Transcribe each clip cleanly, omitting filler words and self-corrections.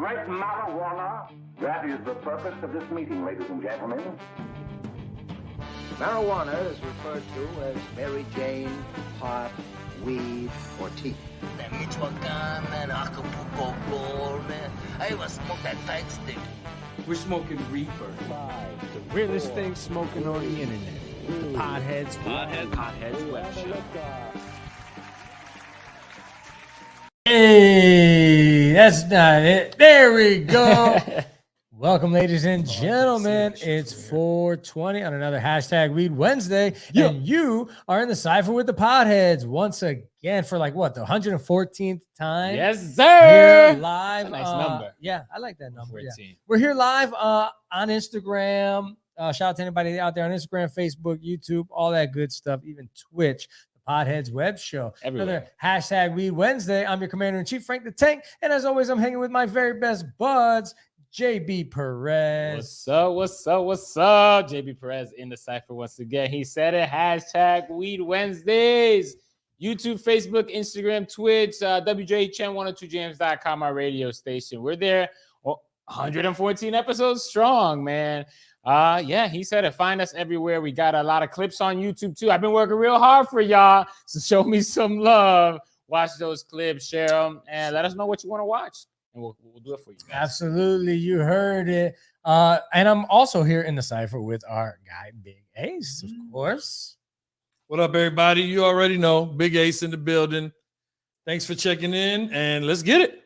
Great marijuana. That is the purpose of this meeting, ladies and gentlemen. Marijuana is referred to as Mary Jane, pot, weed, or tea. That Michoacan, man, Acapulco Gold, man. I even smoke that tight stick. We're smoking reefer. The realest thing smoking on the internet. The PodHeads Web Show. Hey, that's not it. There we go. Welcome, ladies and gentlemen. It's 4:20 on another hashtag Weed Wednesday, and you are in the cipher with the PodHeads once again for like what, the 114th time? Yes, sir. Here live. Nice number. Yeah, I like that number. 14. Yeah. We're here live on Instagram. Shout out to anybody out there on Instagram, Facebook, YouTube, all that good stuff, even Twitch. PodHeads Web Show. Everywhere. Another hashtag Weed Wednesday. I'm your Commander-in-Chief, Frank the Tank. And as always, I'm hanging with my very best buds, JB Perez. What's up? What's up? What's up? JB Perez in the cipher once again. He said it. Hashtag Weed Wednesdays. YouTube, Facebook, Instagram, Twitch, WJHN102jams.com, our radio station. We're there. 114 episodes strong, man. Yeah, he said it. Find us everywhere. We got a lot of clips on YouTube too. I've been working real hard for y'all, so show me some love. Watch those clips, share them, and let us know what you want to watch, and we'll do it for you guys. Absolutely, you heard it. And I'm also here in the cipher with our guy, Big Ace, of course. What up, everybody? You already know. Big Ace in the building. Thanks for checking in, and let's get it.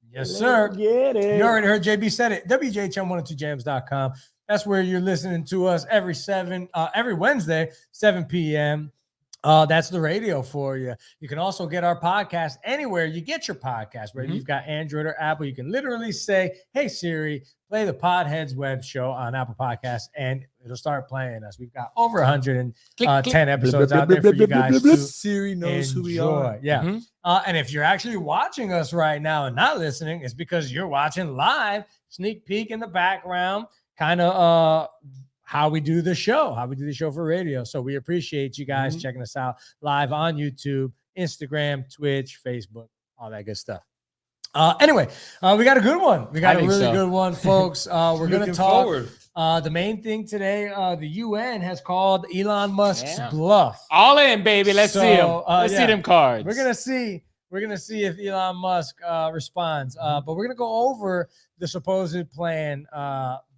Yes, sir. Get it. You already heard JB said it. WJHN102jams.com. That's where you're listening to us every Wednesday, 7 p.m. That's the radio for you. You can also get our podcast anywhere you get your podcast, whether you've got Android or Apple. You can literally say, hey, Siri, play the PodHeads Web Show on Apple Podcasts, and it'll start playing us. We've got over 110 episodes out there for you guys to Siri knows enjoy. who we are. Yeah. And if you're actually watching us right now and not listening, it's because you're watching live, sneak peek in the background, kind of how we do the show for radio. So we appreciate you guys checking us out live on YouTube, Instagram, Twitch, Facebook, all that good stuff. Anyway, we got a good one. We got a really good one, folks. We're going to talk. Forward. The main thing today, the UN has called Elon Musk's bluff. All in, baby. Let's see him. Let's see them cards. We're gonna see if Elon Musk responds. But we're gonna go over the supposed plan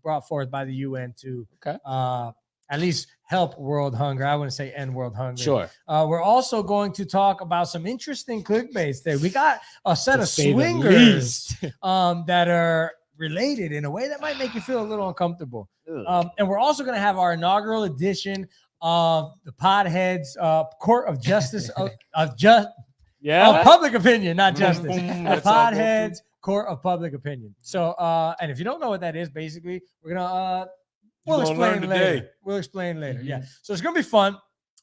brought forth by the UN to at least help world hunger. I wouldn't say end world hunger. Sure. We're also going to talk about some interesting clickbaits there. We got a set of swingers that are related in a way that might make you feel a little uncomfortable. And we're also going to have our inaugural edition of the PodHeads Court of Justice of Public Opinion, not justice. The PodHeads Court of Public Opinion. So, and if you don't know what that is, basically, we're gonna we'll explain later. We'll explain later. Yeah. So it's gonna be fun.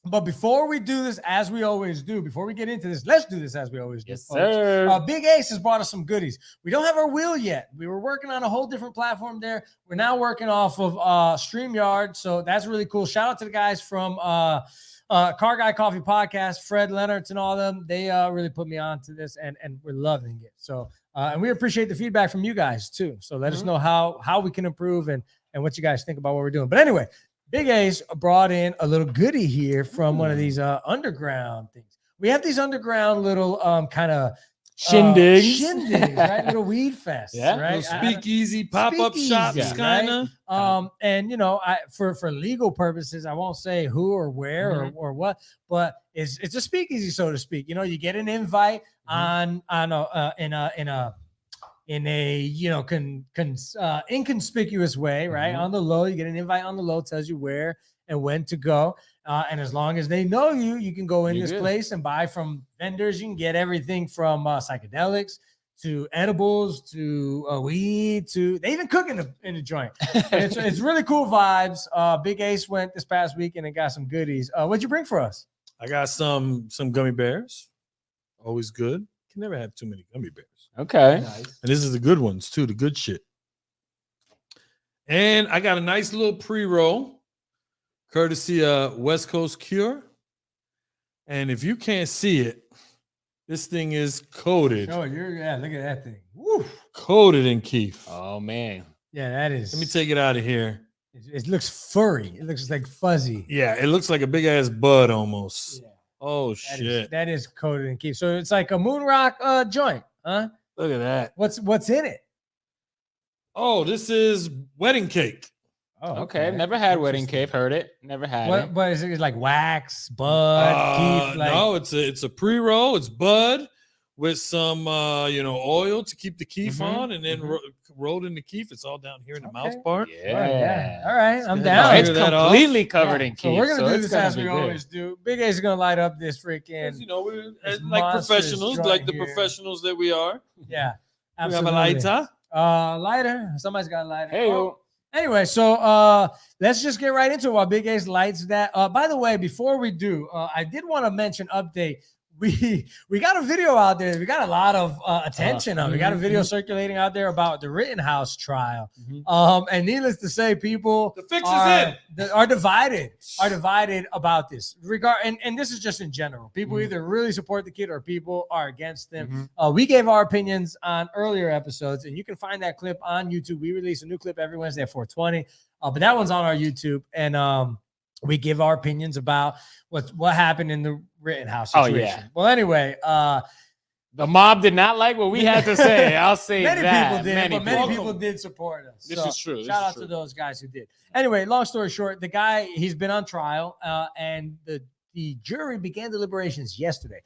But before we do this, as we always do, before we get into this, let's do this as we always do. Yes, sir. Big Ace has brought us some goodies. We don't have our wheel yet. We were working on a whole different platform there. We're now working off of StreamYard. So that's really cool. Shout out to the guys from Car Guy Coffee Podcast, Fred Leonard and all of them. They really put me on to this, and we're loving it. So, and we appreciate the feedback from you guys too. So let us know how we can improve and what you guys think about what we're doing. But anyway, Big Ace brought in a little goodie here from one of these underground things. We have these underground little kind of shindigs, right? Little weed fests, right? Speakeasy, pop-up shops, kind of. Right? And you know, for legal purposes, I won't say who or where or what, but it's a speakeasy, so to speak. You know, you get an invite in a you know inconspicuous way, right? On the low, you get an invite on the low, tells you where and when to go. And as long as they know you, you can go in this place and buy from vendors. You can get everything from psychedelics to edibles to weed to they even cook in the joint. It's really cool vibes. Big Ace went this past weekend and got some goodies. What'd you bring for us? I got some gummy bears. Always good. Can never have too many gummy bears. Okay. Nice. And this is the good ones too, the good shit. And I got a nice little pre-roll, courtesy of West Coast Cure. And if you can't see it, This thing is coated. Oh, yeah, look at that thing. Woo. Coated in keef. Oh man. Yeah, that is. Let me take it out of here. It looks furry. It looks like fuzzy. Yeah, it looks like a big ass bud almost. Yeah. Oh That shit! is, that is coated in keef. So it's like a moon rock joint, huh? Look at that. What's in it? Oh, this is wedding cake. Oh, Okay. Never had wedding cake. Heard it. Never had it. But is it like wax, bud, keef? Like, No, it's a pre-roll. It's bud with some oil to keep the keef on, and then rolled in the keef. It's all down here in the mouth part. Yeah. All right, I'm Good. down. Oh, it's Figure that off. completely covered in So keef. we're gonna do it's this gonna as be we good. always do. Big A's gonna light up this freaking We're This like monstrous professionals, joint like the here. professionals that we are. yeah. We have Absolutely. a lighter. Lighter. Somebody's got a lighter. Hey, Oh, anyway, so let's just get right into it while Big Ace lights that. By the way, before we do, I did want to mention update. We got a video out there. We got a lot of attention on. We got a video circulating out there about the Rittenhouse trial. And needless to say, people The fix is are divided about this. And this is just in general. People either really support the kid or people are against them. We gave our opinions on earlier episodes, and you can find that clip on YouTube. We release a new clip every Wednesday at 4:20. But that one's on our YouTube, and we give our opinions about what happened in the Rittenhouse situation. Oh, yeah. Well, anyway, The mob did not like what we had to say. I'll say many that. people did, but many people. people did support us. This is true. This Shout is out true. to those guys who did. Anyway, long story short, the guy, he's been on trial, and the jury began deliberations yesterday.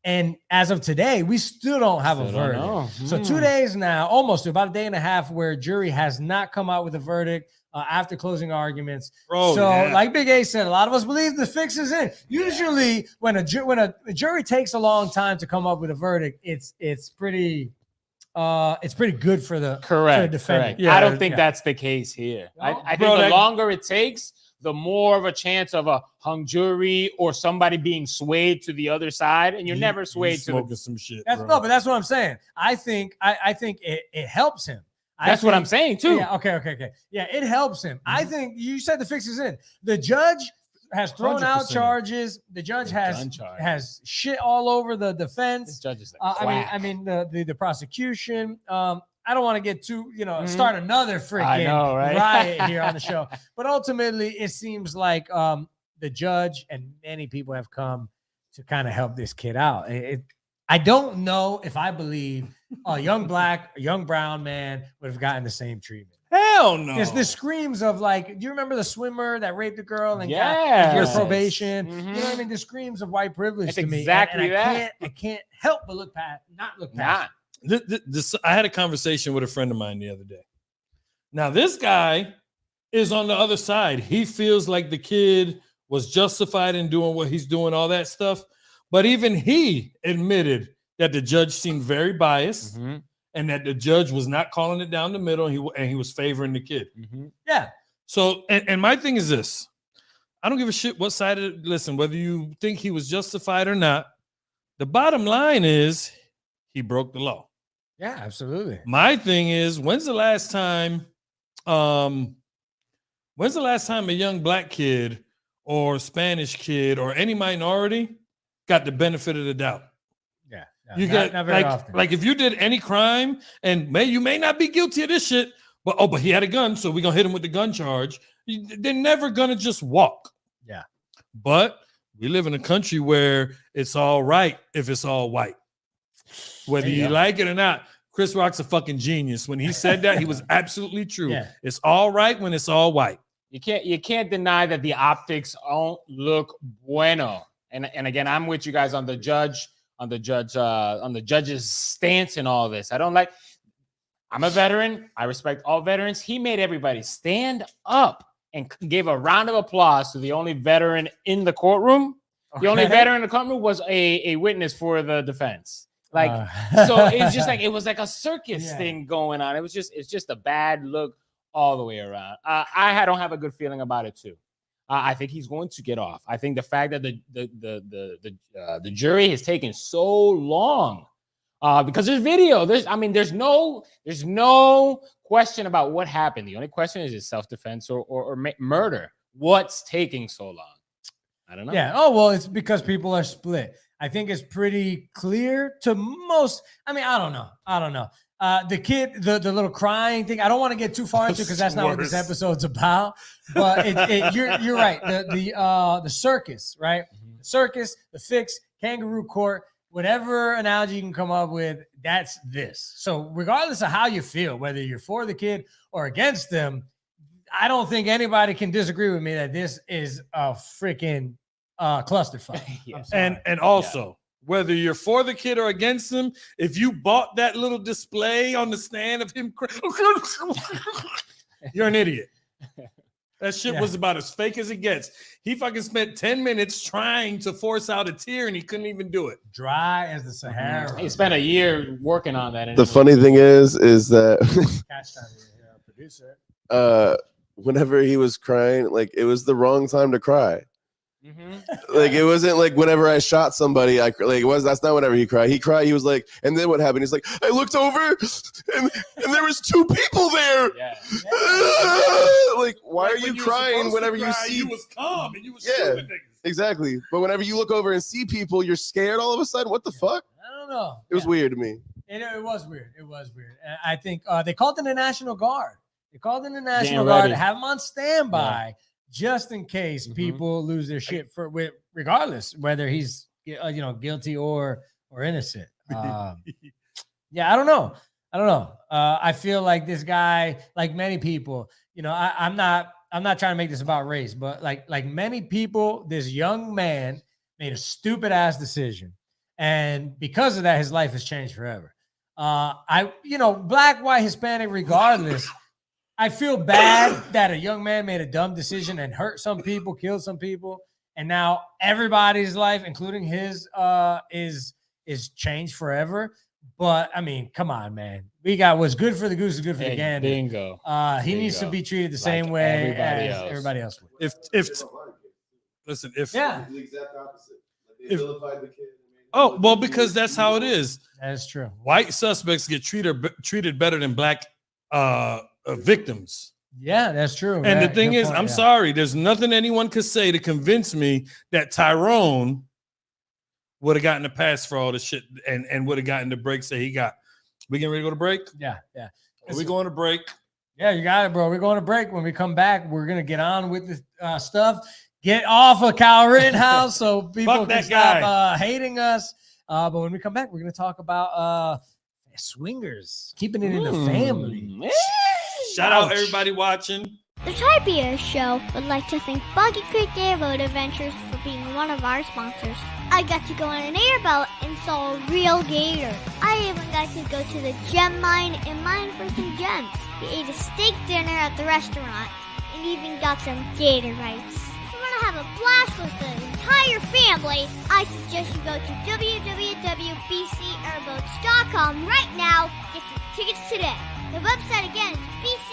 And as of today, we still don't have a Still don't verdict. know. So 2 days now, almost about a day and a half, where jury has not come out with a verdict after closing arguments. Bro, So, yeah. like Big A said, a lot of us believe the fix is in. Usually, when a jury takes a long time to come up with a verdict, it's pretty good for the Correct. defendant. Correct. Yeah, I don't think yeah. that's the case here. I No? think Bro, the that- longer it takes, the more of a chance of a hung jury or somebody being swayed to the other side, and you're never swayed to smoking the. some shit. That's bro. no, but that's what I'm saying. I think it helps him. That's what I'm saying too. Yeah, okay. Yeah, it helps him. I think you said the fix is in. The judge has thrown out 100%. charges. The judge Gun charge. has shit all over the This defense. judge is like I mean the prosecution. I don't want to get too, start another I freaking know, right? riot here on the show. But ultimately, it seems like the judge and many people have come to kind of help this kid out. I don't know if I believe a young brown man would have gotten the same treatment. Hell no. It's the screams of like, do you remember the swimmer that raped a girl and got Yes. a year probation? Mhm. You know what I mean? The screams of white privilege It's to me. exactly and that. I can't help but not look past. Nah. I had a conversation with a friend of mine the other day. Now, this guy is on the other side. He feels like the kid was justified in doing what he's doing, all that stuff. But even he admitted that the judge seemed very biased Mhm. and that the judge was not calling it down the middle, and he was favoring the kid. Mhm. Yeah. So, and my thing is this. I don't give a shit what side of it. Listen, whether you think he was justified or not, the bottom line is he broke the law. Yeah, absolutely. My thing is, when's the last time a young black kid or Spanish kid or any minority got the benefit of the doubt? Yeah. You not get very often. like if you did any crime and you may not be guilty of this shit, but he had a gun, so we're gonna hit him with the gun charge. They're never gonna just walk. Yeah. But we live in a country where it's all right if it's all white. Whether There you you go. like it or not. Chris Rock's a fucking genius. When he said that, he was absolutely true. Yeah. It's all right when it's all white. You can't deny that the optics don't look bueno. And again, I'm with you guys on the judge's stance in all this. I'm a veteran. I respect all veterans. He made everybody stand up and gave a round of applause to the only veteran in the courtroom. The only Okay. veteran in the courtroom was a witness for the defense. So it's just like it was like a circus Yeah. thing going on. It's just a bad look all the way around. I don't have a good feeling about it too. I think he's going to get off. I think the fact that the jury has taken so long because there's video. There's no question about what happened. The only question is self-defense or murder. What's taking so long? I don't know. Yeah. Oh, well, it's because people are split. I think it's pretty clear to most. I mean, I don't know. The kid, the little crying thing, I don't want to get too far into because that's not what this episode's about. But you're right. The circus, right? The circus, the fix, kangaroo court, whatever analogy you can come up with, that's this. So regardless of how you feel, whether you're for the kid or against them, I don't think anybody can disagree with me that this is a freaking clusterfuck. Yes. And also, whether you're for the kid or against him, if you bought that little display on the stand of him, you're an idiot. That shit was about as fake as it gets. He fucking spent 10 minutes trying to force out a tear and he couldn't even do it. Dry as the Sahara. He spent a year working on that. The funny thing is that Catch time here, producer. whenever he was crying, like it was the wrong time to cry. Like it wasn't like whenever I shot somebody, that's not whenever he cried. He cried, he was like, and then what happened? He's like, I looked over and there was 2 people there. Like, why are you crying whenever you see? You was calm and you was shooting niggas. Exactly. But whenever you look over and see people, you're scared all of a sudden. What the fuck? I don't know. It was weird to me. It was weird. It was weird. And I think they called in the National Guard. They called in the National Guard to have them on standby. Just in case people lose their shit regardless whether he's guilty or innocent. I don't know. I feel like this guy, like many people, I'm not trying to make this about race, but like many people, this young man made a stupid ass decision, and because of that, his life has changed forever. Black, white, Hispanic, regardless. I feel bad that a young man made a dumb decision and hurt some people, killed some people, and now everybody's life, including his, is changed forever. But I mean, come on, man. We got what's good for the goose is good for the gander. Bingo. He needs to be treated the same way as everybody else would. The exact opposite. Like they vilified the kid. Because that's how it is. That's true. White suspects get treated better than black victims. Yeah, that's true. And the thing is, I'm sorry, there's nothing anyone could say to convince me that Tyrone would have gotten a pass for all the shit and would have gotten the breaks that he got. We getting ready to go to break? Yeah. Are we going to break? Yeah, you got it, bro. We're going to break. When we come back, we're going to get on with the stuff. Get off of Kyle Rittenhouse so people can stop hating us. But when we come back, we're going to talk about swingers, keeping it in the family. Shout out everybody watching. The PodHeads Show would like to thank Boggy Creek Airboat Adventures for being one of our sponsors. I got to go on an airboat and saw a real gator. I even got to go to the gem mine and mine for some gems. We ate a steak dinner at the restaurant and even got some gator bites. If you want to have a blast with the entire family, I suggest you go to www.bcairboats.com right now. Get your tickets today. The website again is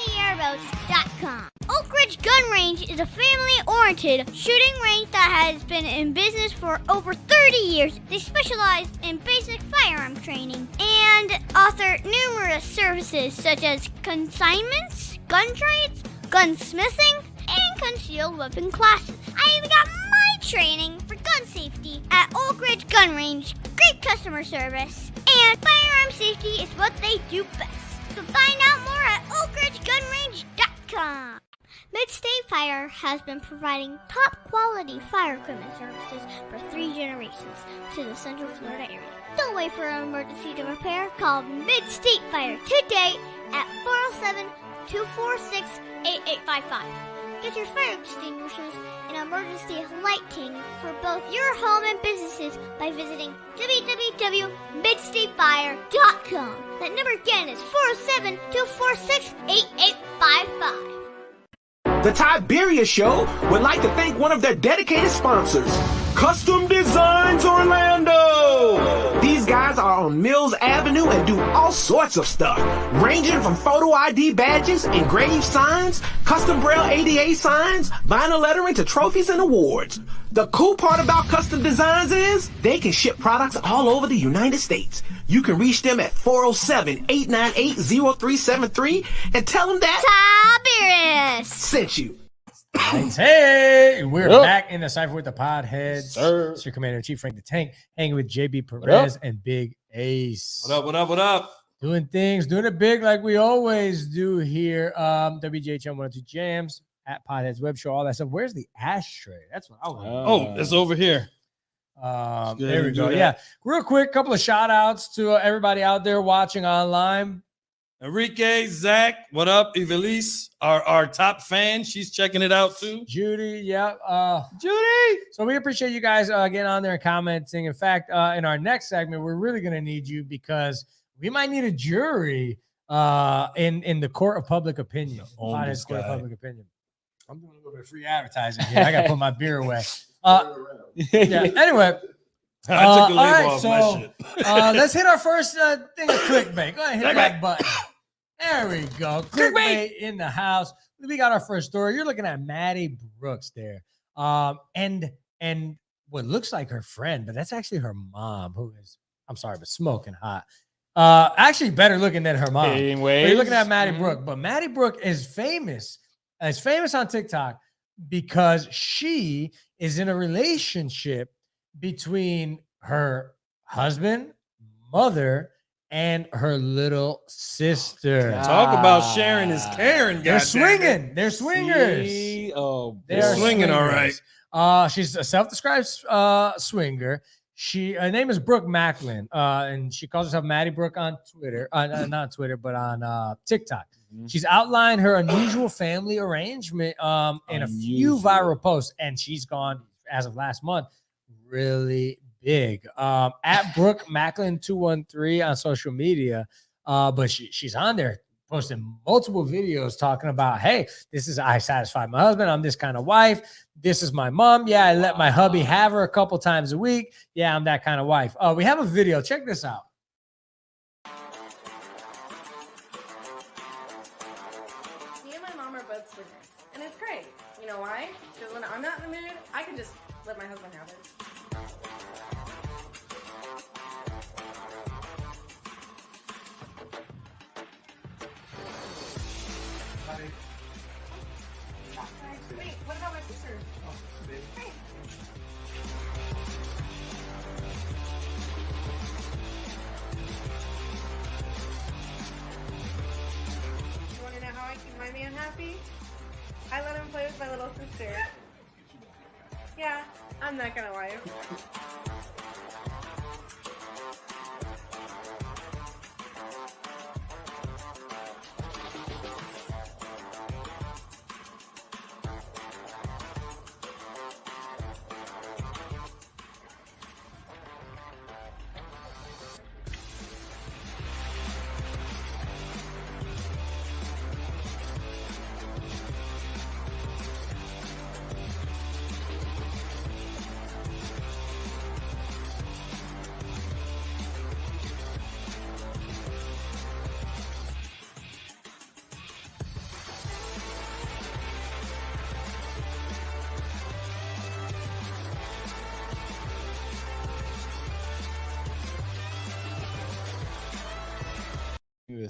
bcairboats.com. Oak Ridge Gun Range is a family-oriented shooting range that has been in business for over 30 years. They specialize in basic firearm training and offer numerous services such as consignments, gun trades, gunsmithing, and concealed weapon classes. I even got my training for gun safety at Oak Ridge Gun Range. Great customer service, and firearm safety is what they do best. So find out more at oakridgegunrange.com. Mid-State Fire has been providing top-quality fire equipment services for 3 generations to the Central Florida area. Don't wait for an emergency to repair. Call Mid-State Fire today at 407-246-8855. Get your fire extinguishers and emergency lighting for both your home and businesses by visiting www.midstatefire.com. That number again is 407-246-8855. The Tiberia Show would like to thank one of their dedicated sponsors, Custom Designs Orlando. These guys are on Mills Avenue and do all sorts of stuff, ranging from photo ID badges, engraved signs, custom braille ADA signs, vinyl lettering to trophies and awards. The cool part about Custom Designs is they can ship products all over the United States. You can reach them at 407-898-0373 and tell them that Tiberius sent you. Hey, we're back in the cipher with the PodHeads. Sir. It's your Commander-in-Chief, Frank the Tank, hanging with JB Perez and Big Ace. What up, what up, what up? Doing things, doing it big like we always do here. WGHM 102 Jams, at PodHeads Web Show, all that stuff. Where's the ashtray? That's what I want. Oh, it's over here. There we go. Yeah. Real quick, couple of shout outs to everybody out there watching online. Enrique, Zach, what up? Evelise, our top fan. She's checking it out too. Judy, yeah. Judy. So we appreciate you guys getting on there and commenting. In fact, in our next segment, we're really going to need you because we might need a jury in the court of public opinion. Court of public opinion. I'm doing a little bit of free advertising here. I got to put my beer away. Yeah. Anyway. I took a label off so my shit. Let's hit our first thing of clickbait. Go ahead and hit that button. There we go. Clickbait in the house. We got our first story. You're looking at Maddie Brooks there. And what looks like her friend, but that's actually her mom, who is, I'm sorry, but smoking hot. Actually better looking than her mom. You're looking at Maddie Brooke, but Maddie Brooke is famous. Is famous on TikTok because she is in a relationship between her husband, mother, and her little sister. Talk about sharing is caring. They're swinging. They're swingers. They're swinging. All right. She's a self-described swinger. Her name is Brooke Macklin, and she calls herself Maddie Brooke on Twitter. Not Twitter, but on TikTok. She's outlined her unusual family arrangement in a few viral posts, and she's gone, as of last month, really big. At Brooke Macklin 213 on social media, but she's on there posting multiple videos talking about, hey, I satisfied my husband. I'm this kind of wife. This is my mom. Yeah, I let my hubby have her a couple times a week. Yeah, I'm that kind of wife. We have a video. Check this out. Me and my mom are both swingers, and it's great. You know why? Because when I'm not in the mood, I can just let my husband have it. Wait, what about my sister? Hey. You want to know how I keep my man happy? I let him play with my little sister. Yeah, I'm that kind of wife.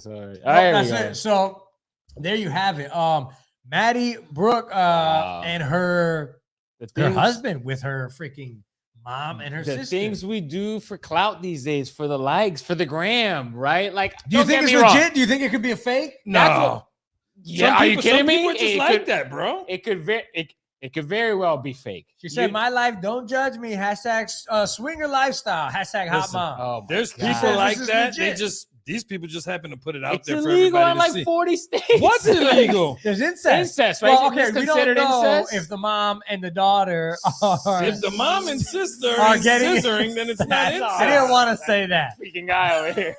That's it. So there you have it. Maddie Brooke and her husband with her freaking mom and her sister. The things we do for clout these days, for the likes, for the gram, right? Like, do you think it's legit? Do you think it could be a fake? No. Yeah, are you kidding me? People just like that, bro. It could very well be fake. She said, "My life, don't judge me." Hashtag swinger lifestyle. Hashtag hot mom. There's people like that. These people just happen to put it out there for illegal everybody in to like see. 40 states. What's illegal? There's incest. Incest, right? Well, okay, we don't know incest? if the mom and the daughter are. If the mom and sister are are getting scissoring, then it's not incest. I didn't want to say that. Freaking guy over here.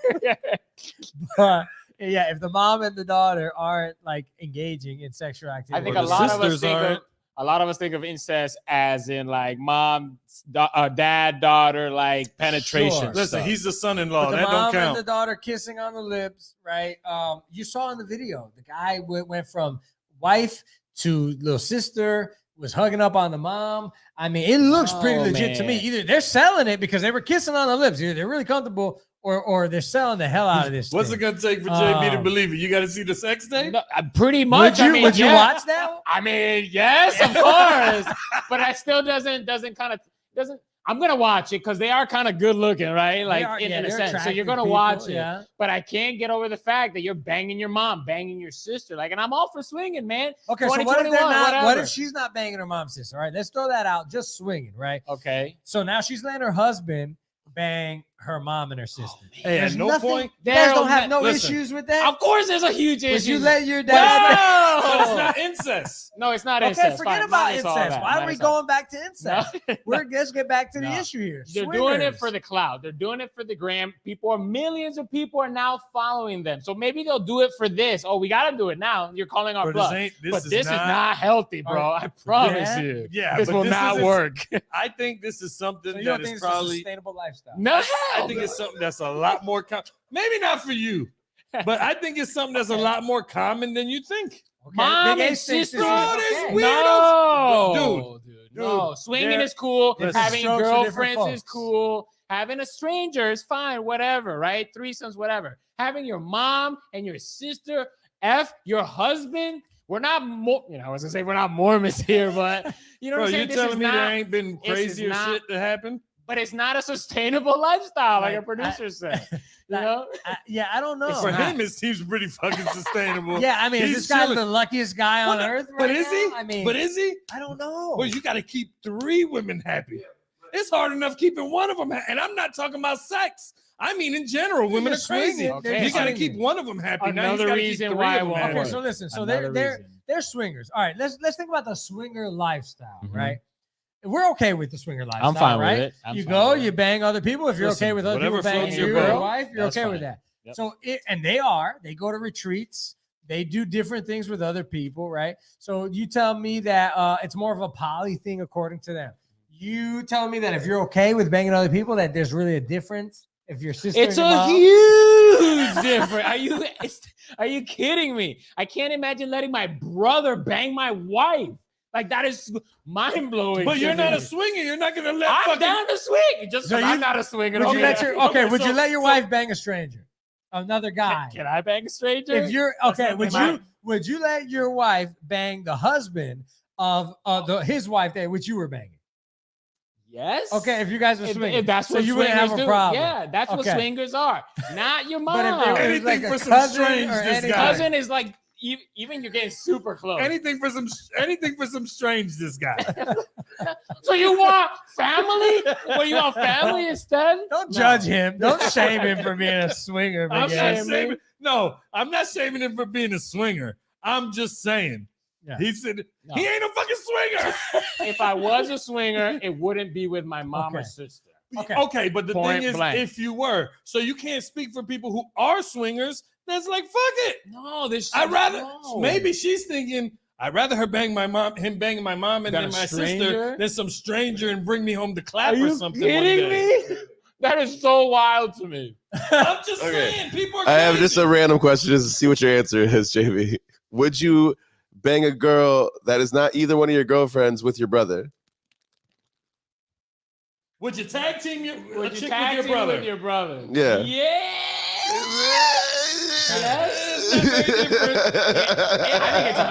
But yeah, if the mom and the daughter aren't like engaging in sexual activity, I think a lot of us think of incest as in like mom, dad, daughter, like penetration. Sure. Listen, stuff. he's the son-in-law. the That mom don't count. and the daughter kissing on the lips, right? You saw in the video, the guy went from wife to little sister was hugging up on the mom. I mean, it looks pretty legit to me. Either they're selling it because they were kissing on the lips. Either they're really comfortable or they're selling the hell out of this. What's it gonna take for JB to believe it? You got to see the sex tape? No, pretty much. Would you watch that? I mean, yes, of course. But I still doesn't. I'm gonna watch it because they are kind of good looking, right? Like in a sense. So you're gonna watch it. Yeah. But I can't get over the fact that you're banging your mom, banging your sister. Like, and I'm all for swinging, man. Okay, so what if she's not banging her mom's sister? All right, let's throw that out. Just swinging, right? Okay. So now she's letting her husband bang her mom and her sister. Hey, at no point. You guys don't have no issues with that? Of course there's a huge issue. Would you let your dad? But it's not incest. No, it's not okay, incest. Forget about incest. Why are we going back to incest? Let's get back to the issue here. They're doing it for the clout. They're doing it for the gram. Millions of people are now following them. So maybe they'll do it for this. Oh, we got to do it now. You're calling our bluff. This is not healthy, bro. I promise you. Yeah, this will not work. I think this is something so that is probably a sustainable lifestyle. No, I think it's something that's a lot more maybe not for you, but I think it's something that's a lot more common than you think. Okay. Mom and sister. No, dude. No, swinging is cool. Having girlfriends is cool. Having a stranger is fine. Whatever, right? Threesomes, whatever. Having your mom and your sister, your husband. We're not, I was gonna say we're not Mormons here, but you know what I'm saying. You're telling me there ain't been crazier shit that happened. But it's not a sustainable lifestyle, like a producer said. You know? I don't know. For him, it seems pretty fucking sustainable. Yeah, I mean, is this guy the luckiest guy on earth? But is he? I mean, but is he? I don't know. Well, you got to keep 3 women happy. It's hard enough keeping one of them happy. And I'm not talking about sex. I mean, in general, women are crazy. Okay. You got to keep one of them happy. Another reason why I won't. Okay, so listen. So they're swingers. All right, let's think about the swinger lifestyle, right? We're okay with the swinger lifestyle. I'm fine right? with it. You go, you bang other people. If you're okay with other people banging you or your wife, you're okay with that. Yep. So, they go to retreats. They do different things with other people, right? So you tell me that it's more of a poly thing according to them. You telling me that if you're okay with banging other people, that there's really a difference? If your sister, it's a huge difference. Are you kidding me? I can't imagine letting my brother bang my wife. Like, that is mind blowing. But you're not a swinger. You're not gonna let. I'm down to swing. Just I'm not a swinger. Would you would you let your wife bang a stranger, another guy? Can I bang a stranger? If you're okay, would you let your wife bang the husband of his wife which you were banging? Yes. Okay, if you guys are swinging, if that's what you wouldn't have a problem. Yeah, that's what swingers are. Not your mom. But if there was anything for some strange, this guy. Cousin is like. Even you're getting super close. Anything for some strange, this guy. So you want family? Well, you want family instead? Don't judge him. Don't shame him for being a swinger. I'm not shaming him for being a swinger. I'm just saying. Yeah. He said he ain't a fucking swinger. If I was a swinger, it wouldn't be with my mom or sister. Okay, but the thing is, if you were, so you can't speak for people who are swingers. That's like, fuck it. No, maybe she's thinking, I'd rather him banging my mom and then my sister than some stranger and bring me home to clap or something. Are you kidding me? That is so wild to me. I'm just saying, people are crazy. I have just a random question just to see what your answer is, JB. Would you bang a girl that is not either one of your girlfriends with your brother? Would you tag team with your brother? Yeah. Yeah. Yes.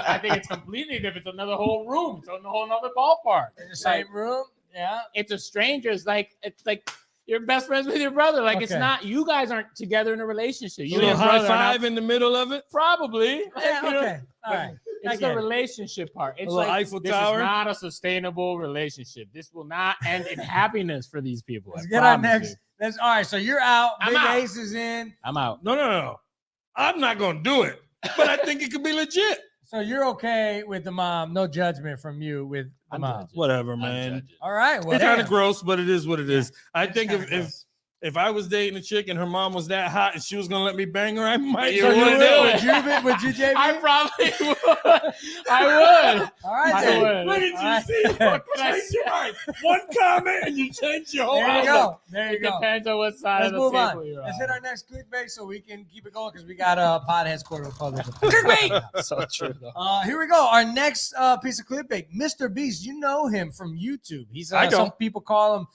I think it's completely different. It's another whole room. It's a whole another ballpark. In the same room? Yeah. It's a stranger. It's like you're best friends with your brother. Like it's not. You guys aren't together in a relationship. You and high five in the middle of it. Probably. Yeah, okay. All right. It's the relationship part. It's like Eiffel Tower. This is not a sustainable relationship. This will not end in happiness for these people. Let's get on next. All right. So you're out. I'm Big out. Ace is in. I'm out. No. I'm not gonna do it, but I think it could be legit. So you're okay with the mom? No judgment from you with the mom. Whatever, man. All right. Well, it's kind of gross, but it is what it is. I think if If I was dating a chick and her mom was that hot and she was gonna let me bang her, I might. You would do it. Would you, JB? I probably would. I would. All right, I then. would. Look at you, see, change your mind. One comment and you change your whole There you outlook. go. There you It go. depends on what side Let's of the move table on. you're Let's on. hit our next clickbait so we can keep it going because we got PodHeads Quarter Republic. Clickbait. So true. Though. Here we go. Our next piece of clickbait. Mr. Beast. You know him from YouTube. He's I don't. some people call him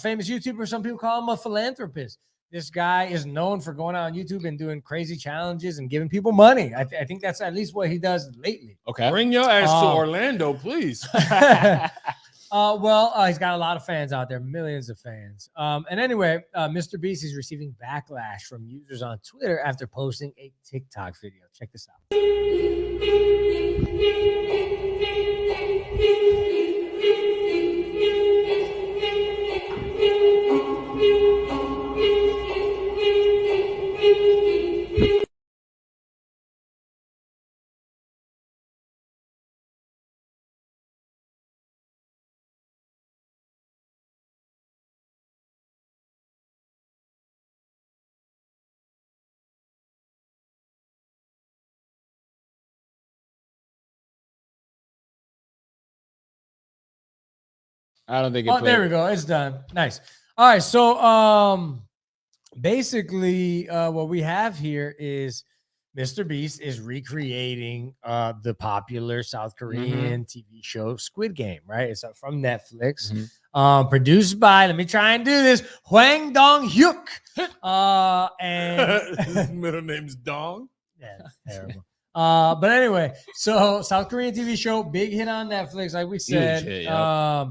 famous YouTuber. Some people call him a philanthropist. This guy is known for going out on YouTube and doing crazy challenges and giving people money. I think that's at least what he does lately. Okay. Bring your ass to Orlando, please. Well, he's got a lot of fans out there, millions of fans. And anyway, Mr. Beast is receiving backlash from users on Twitter after posting a TikTok video. Check this out. I don't think it Oh, there we go. It's done. Nice. All right. So basically what we have here is Mr. Beast is recreating the popular South Korean TV show Squid Game, right? It's from Netflix. Produced by, let me try and do this, Hwang Dong-hyuk. And His middle name's Dong. yeah, it's terrible. But anyway, so South Korean TV show, big hit on Netflix, like we said. Huge hit, yeah.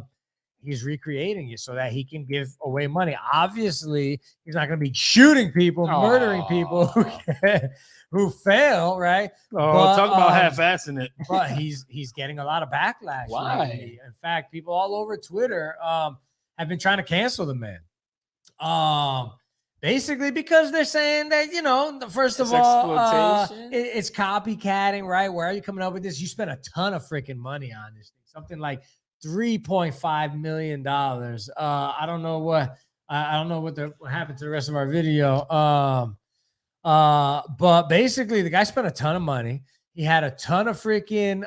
He's recreating it so that he can give away money. Obviously, he's not going to be shooting people, murdering people who fail, right? Oh, talk about half-assing it. But he's getting a lot of backlash. Why? lately. In fact, people all over Twitter have been trying to cancel the man. Basically because they're saying that, you know, first of all, it's copycatting, right? Where are you coming up with this? You spent a ton of freaking money on this thing. Something like $3.5 million. I don't know what what happened to the rest of our video. But basically the guy spent a ton of money. He had a ton of freaking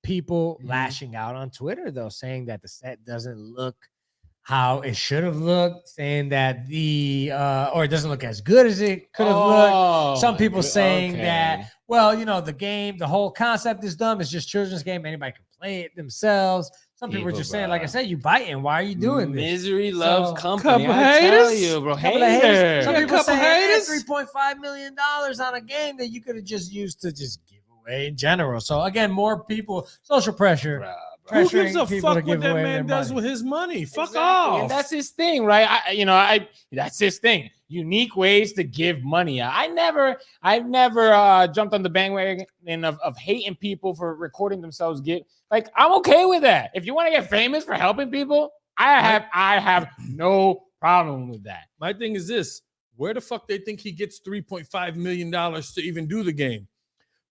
people lashing out on Twitter though, saying that the set doesn't look how it should have looked, saying that or it doesn't look as good as it could have looked. Some people saying that, well, you know, the whole concept is dumb. It's just children's game. Anybody can play it themselves. Some people are just saying, like I said, you biting. Why are you doing this? Misery loves company. Couple I tell haters. you, bro. Couple of haters. Some Yeah, people couple saying haters. $3.5 million on a game that you could have just used to just give away in general. So again, more people, social pressure. Who gives a pressuring people to fuck what give that away man their does money. with his money? Fuck Exactly. off. And that's his thing, right? That's his thing. Unique ways to give money out. I've never jumped on the bandwagon of hating people for recording themselves like, I'm okay with that. If you want to get famous for helping people, I have no problem with that. My thing is this: where the fuck they think he gets $3.5 million to even do the game?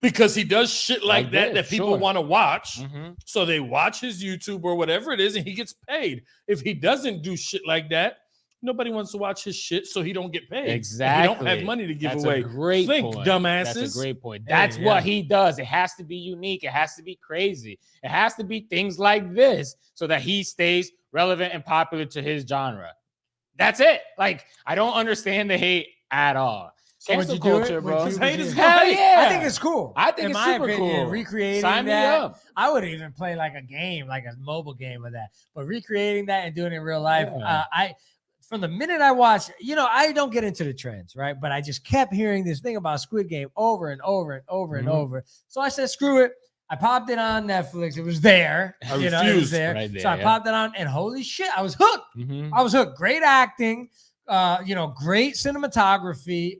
Because he does shit like that people want to watch. So they watch his YouTube or whatever it is, and he gets paid. If he doesn't do shit like that, nobody wants to watch his shit, so he don't get paid. Exactly. He don't have money to give away. That's a great Think, point. dumbasses. That's a great point. That's what he does. It has to be unique. It has to be crazy. It has to be things like this so that he stays relevant and popular to his genre. That's it. Like, I don't understand the hate at all. So would Cancel you do culture, it? bro. Would you- Hate is Hell great. yeah. I think it's cool. I think in it's my super opinion, cool. recreating Sign me that. up. I would even play like a game, like a mobile game of that. But recreating that and doing it in real life, from the minute I watched, you know, I don't get into the trends, right? But I just kept hearing this thing about Squid Game over and over and over and over. So I said, screw it. I popped it on Netflix. It was there. I It was refused. there. Right there, So I yeah. popped it on, and holy shit, I was hooked. I was hooked. Great acting, great cinematography,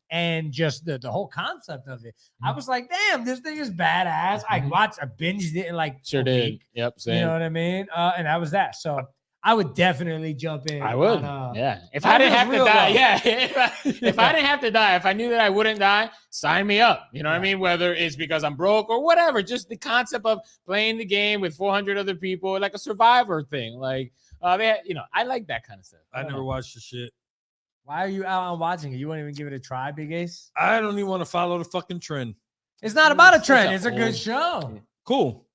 and just the whole concept of it. I was like, damn, this thing is badass. I binged it in like Sure a did. week. Yep, same. You know what I mean? And that was that. So I would definitely jump in. I would. on, Yeah. If that I didn't feels have to real, die, though. yeah. If I didn't have to die, if I knew that I wouldn't die, sign me up. You know what I mean? Whether it's because I'm broke or whatever, just the concept of playing the game with 400 other people, like a survivor thing. Like, I like that kind of stuff. I never watched the shit. Why are you out on watching it? You won't even give it a try, Big Ace? I don't even want to follow the fucking trend. It's not about a trend. It's a good show. Cool.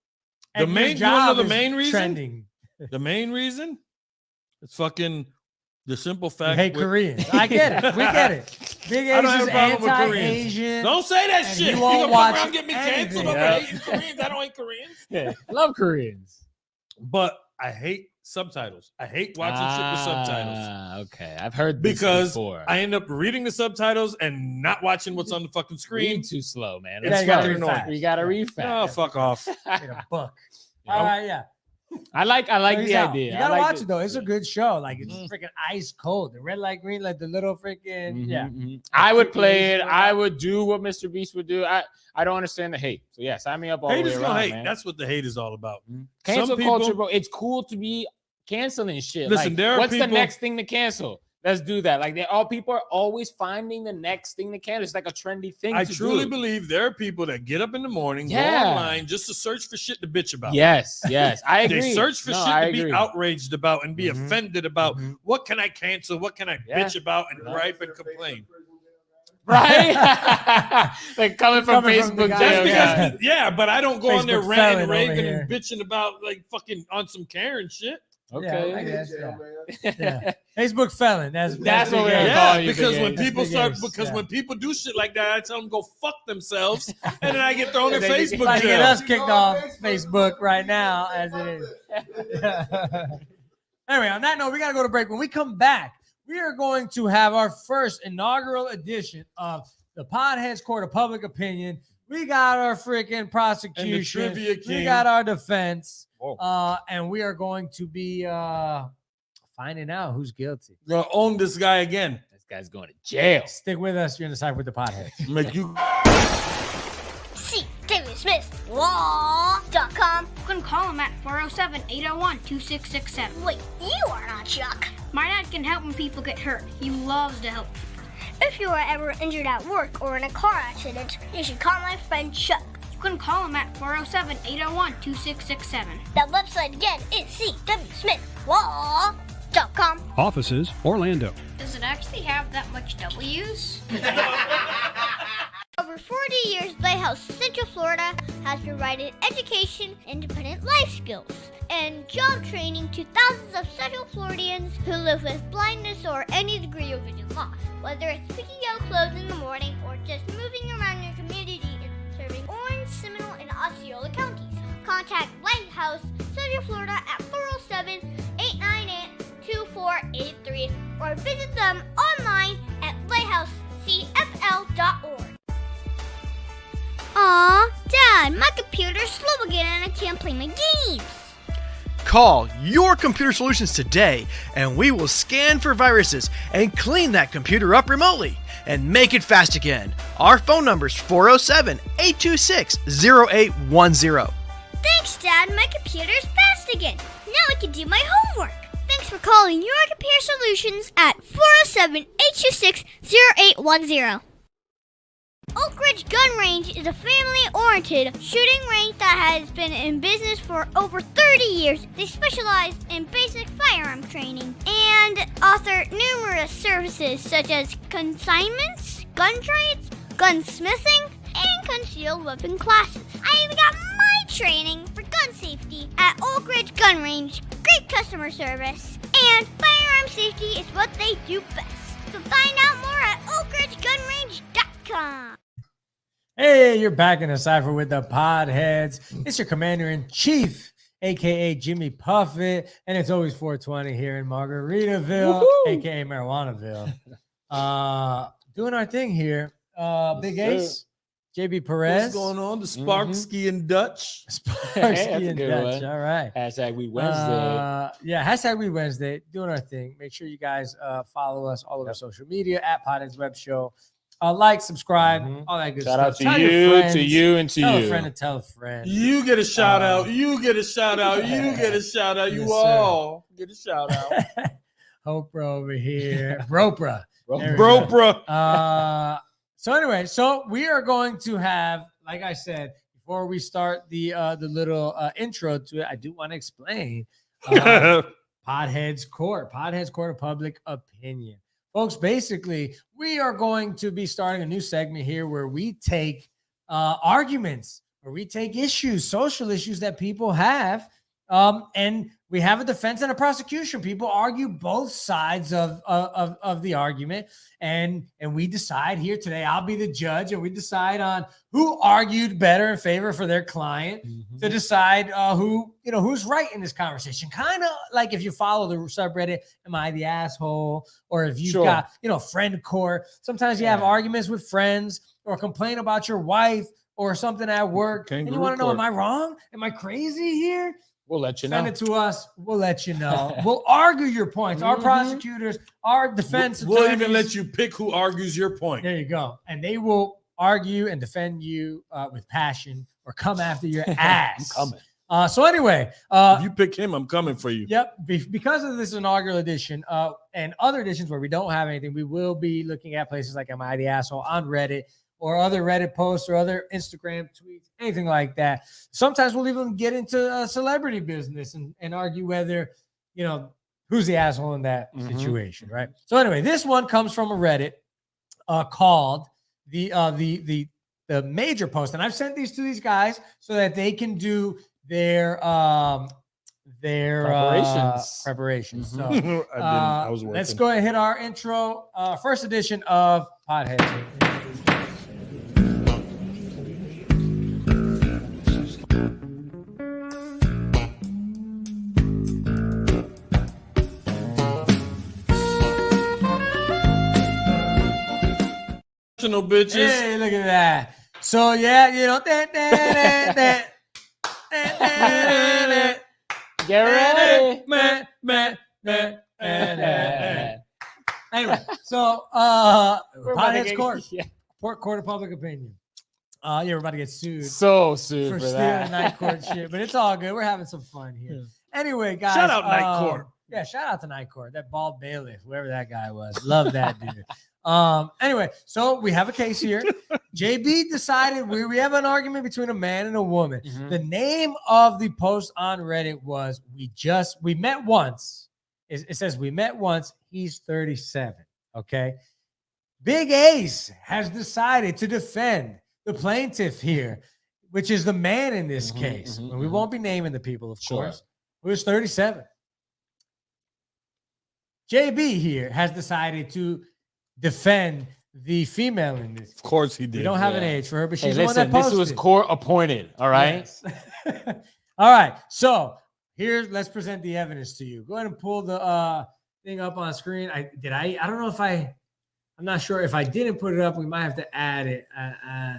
You want to know the main reason? Trending. The main reason? It's fucking the simple fact. You hate Koreans. I get it. We get it. Big Ace is anti-Asian. Don't say that shit. You won't watch around get me canceled over hating Koreans. I don't hate Koreans. Yeah, love Koreans. But I hate subtitles. I hate watching shit with subtitles. Okay. I've heard this because before. I end up reading the subtitles and not watching what's on the fucking screen. Read too slow, man. It's fucking annoying. You gotta read fast. Oh, fuck off. Get a book. All right, yeah. I like the idea. You gotta watch it though. It's a good show. Like it's freaking ice cold. The red light, green light, the little freaking I would play it. I would do what Mr. Beast would do. I don't understand the hate. So yeah, sign me up all the way around, hate. man. That's what the hate is all about. Cancel culture, bro. It's cool to be canceling shit. Listen, there are what's people, the next thing to cancel? Let's do that. Like people are always finding the next thing to cancel. It's like a trendy thing. I truly believe there are people that get up in the morning, go online just to search for shit to bitch about. Yes, I agree. They search for shit to be outraged about and be offended about. What can I cancel? What can I bitch about and gripe and complain? Right? Like coming from Facebook jail. But I don't go Facebook on there ranting, raving, and bitching about like fucking on some Karen shit. Okay. Yeah, I guess, yeah. Facebook felon. That's what we're calling you. Because when people do shit like that, I tell them go fuck themselves, and then I get thrown in Facebook jail. Get us kicked off Facebook right now, as it is. Anyway, on that note, we gotta go to break. When we come back, we are going to have our first inaugural edition of the PodHeads Court of Public Opinion. We got our freaking prosecution. We got our defense. And we are going to be finding out who's guilty. We're gonna own this guy again. This guy's going to jail. Stick with us. You're in the Cipher with the PodHeads. Make you CWSmithLaw.com. You can call him at 407-801-2667. Wait, you are not Chuck. My dad can help when people get hurt. He loves to help. If you are ever injured at work or in a car accident, you should call my friend Chuck. You can call him at 407-801-2667. The website again is CWSmithLaw.com. Offices, Orlando. Does it actually have that much W's? Over 40 years, Lighthouse Central Florida has provided education, independent life skills, and job training to thousands of Central Floridians who live with blindness or any degree of vision loss. Whether it's picking out clothes in the morning or just moving around your community and serving Orange, Seminole, and Osceola counties. Contact Lighthouse Central Florida at 407-898-2483 or visit them online at lighthousecfl.org. Aw, Dad, my computer's slow again and I can't play my games. Call Your Computer Solutions today and we will scan for viruses and clean that computer up remotely and make it fast again. Our phone number is 407-826-0810. Thanks, Dad. My computer's fast again. Now I can do my homework. Thanks for calling Your Computer Solutions at 407-826-0810. Oak Ridge Gun Range is a family-oriented shooting range that has been in business for over 30 years. They specialize in basic firearm training and offer numerous services such as consignments, gun trades, gunsmithing, and concealed weapon classes. I even got my training for gun safety at Oak Ridge Gun Range. Great customer service, and firearm safety is what they do best. So find out more at oakridgegunrange.com. Hey, you're back in the Cipher with the PodHeads. It's your Commander-in-Chief, a.k.a. Jimmy Puffett, and it's always 420 here in Margaritaville, a.k.a. Marijuanaville. Doing our thing here. Big Ace, JB Perez. What's going on? The Sparksky and Dutch. Sparksky and Dutch. All right. Hashtag We Wednesday. Hashtag We Wednesday. Doing our thing. Make sure you guys follow us all over social media at PodHeads Web Show. Like, subscribe, all that good Shout stuff. out to you, to you, and to tell you. a friend to tell a friend. You get a shout out. You get a shout out. You get a shout out. You all get a shout out. Hopra over here. Bropra. Bropra. So anyway, we are going to have, like I said, before we start the little intro to it, I do want to explain. PodHeads Court of Public Opinion. Folks, basically, we are going to be starting a new segment here where we take arguments, or we take issues, social issues that people have, and we have a defense and a prosecution. People argue both sides of the argument, and we decide here today. I'll be the judge, and we decide on who argued better in favor for their client to decide who's right in this conversation. Kind of like if you follow the subreddit, "Am I the asshole?" or if you've got friend court. Sometimes you have arguments with friends, or complain about your wife or something at work, and you want to know, am I wrong? Am I crazy here? We'll let you know. Send it to us. We'll let you know. We'll argue your points. Our prosecutors, our defense attorneys. We'll even let you pick who argues your point. There you go. And they will argue and defend you with passion, or come after your ass. I'm coming. So anyway. If you pick him, I'm coming for you. Yep. Because of this inaugural edition and other editions where we don't have anything, we will be looking at places like "Am I the Asshole" on Reddit, or other Reddit posts, or other Instagram tweets, anything like that. Sometimes we'll even get into celebrity business and argue whether, who's the asshole in that situation, right? So anyway, this one comes from a Reddit called the Major Post, and I've sent these to these guys so that they can do their preparations. So I was working. Let's go ahead and hit our intro. First edition of PodHeads. Bitches. Hey, look at that. So yeah, Get ready. Anyway, so PodHeads Court of Public Opinion. Everybody gets sued. So sued for for stealing that. Night Court shit, but it's all good. We're having some fun here. Anyway, guys. Shout out Night Court. Yeah, shout out to Night Court. That bald bailiff, whoever that guy was. Love that dude. Anyway, so we have a case here. JB decided we have an argument between a man and a woman. The name of the post on Reddit was we met once. It says we met once. He's 37. Okay. Big Ace has decided to defend the plaintiff here, which is the man in this case. And we won't be naming the people, of course. Who is 37. JB here has decided to defend the female in this. Of course he did. We don't have an age for her, but she's the listen, one that posted. this was court appointed. All right. Yes. All right. So let's present the evidence to you. Go ahead and pull the thing up on screen. I don't know if I'm not sure if I didn't put it up. We might have to add it.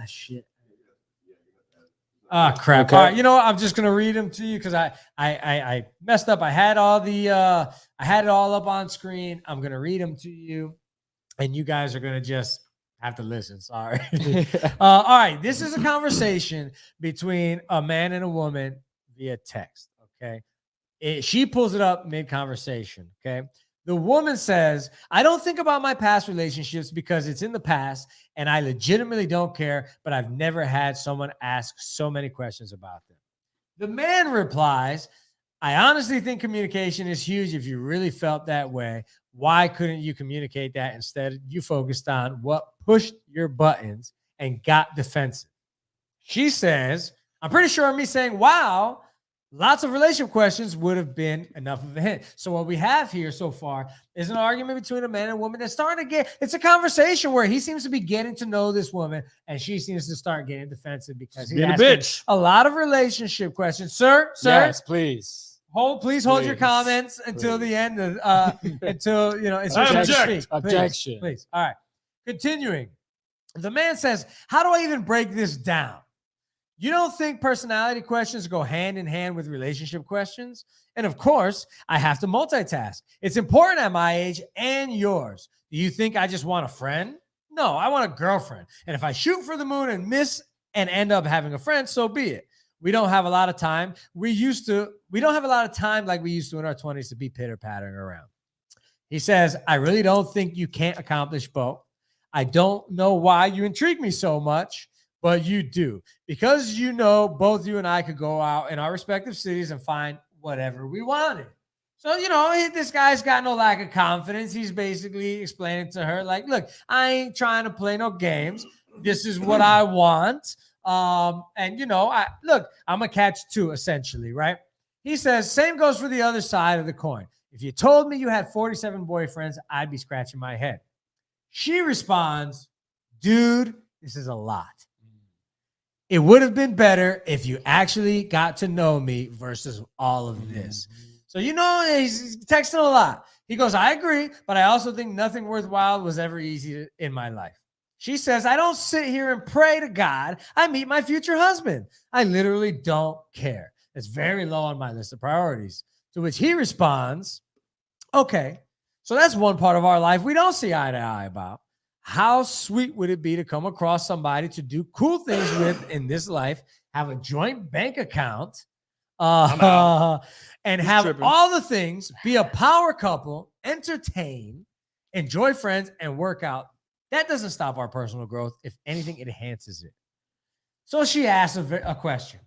Shit. Oh crap. Okay. All right, you know what? I'm just gonna read them to you because I messed up. I had it all up on screen. I'm gonna read them to you, and you guys are gonna just have to listen. Sorry. All right. This is a conversation between a man and a woman via text. Okay. She pulls it up mid-conversation. Okay. The woman says, "I don't think about my past relationships because it's in the past and I legitimately don't care, but I've never had someone ask so many questions about them." The man replies, "I honestly think communication is huge. If you really felt that way, why couldn't you communicate that? Instead, you focused on what pushed your buttons and got defensive." She says, "I'm pretty sure me saying, 'wow,' lots of relationship questions would have been enough of a hint." So what we have here so far is an argument between a man and a woman that's starting to it's a conversation where he seems to be getting to know this woman and she seems to start getting defensive because he's asking a lot of relationship questions. Sir, Yes, please. Please hold your comments until the end of until it's your turn to speak. Objection. Please. All right. Continuing. The man says, "How do I even break this down? You don't think personality questions go hand in hand with relationship questions? And of course, I have to multitask. It's important at my age and yours. Do you think I just want a friend? No, I want a girlfriend. And if I shoot for the moon and miss and end up having a friend, so be it. We don't have a lot of time. We don't have a lot of time like we used to in our 20s to be pitter-pattering around." He says, "I really don't think you can't accomplish both. I don't know why you intrigue me so much, but you do. Because both you and I could go out in our respective cities and find whatever we wanted. So, this guy's got no lack of confidence. He's basically explaining to her, like, look, I ain't trying to play no games. This is what I want. I'm a catch two, essentially, right? He says, same goes for the other side of the coin. If you told me you had 47 boyfriends, I'd be scratching my head. She responds, dude, this is a lot. It would have been better if you actually got to know me versus all of this. So, he's texting a lot. He goes, I agree, but I also think nothing worthwhile was ever easy in my life. She says, I don't sit here and pray to God. I meet my future husband. I literally don't care. It's very low on my list of priorities. To which he responds, okay, so that's one part of our life we don't see eye to eye about. How sweet would it be to come across somebody to do cool things with in this life, have a joint bank account, and have all the things, be a power couple, entertain, enjoy friends, and work out. That doesn't stop our personal growth. If anything, it enhances it. So she asks a question.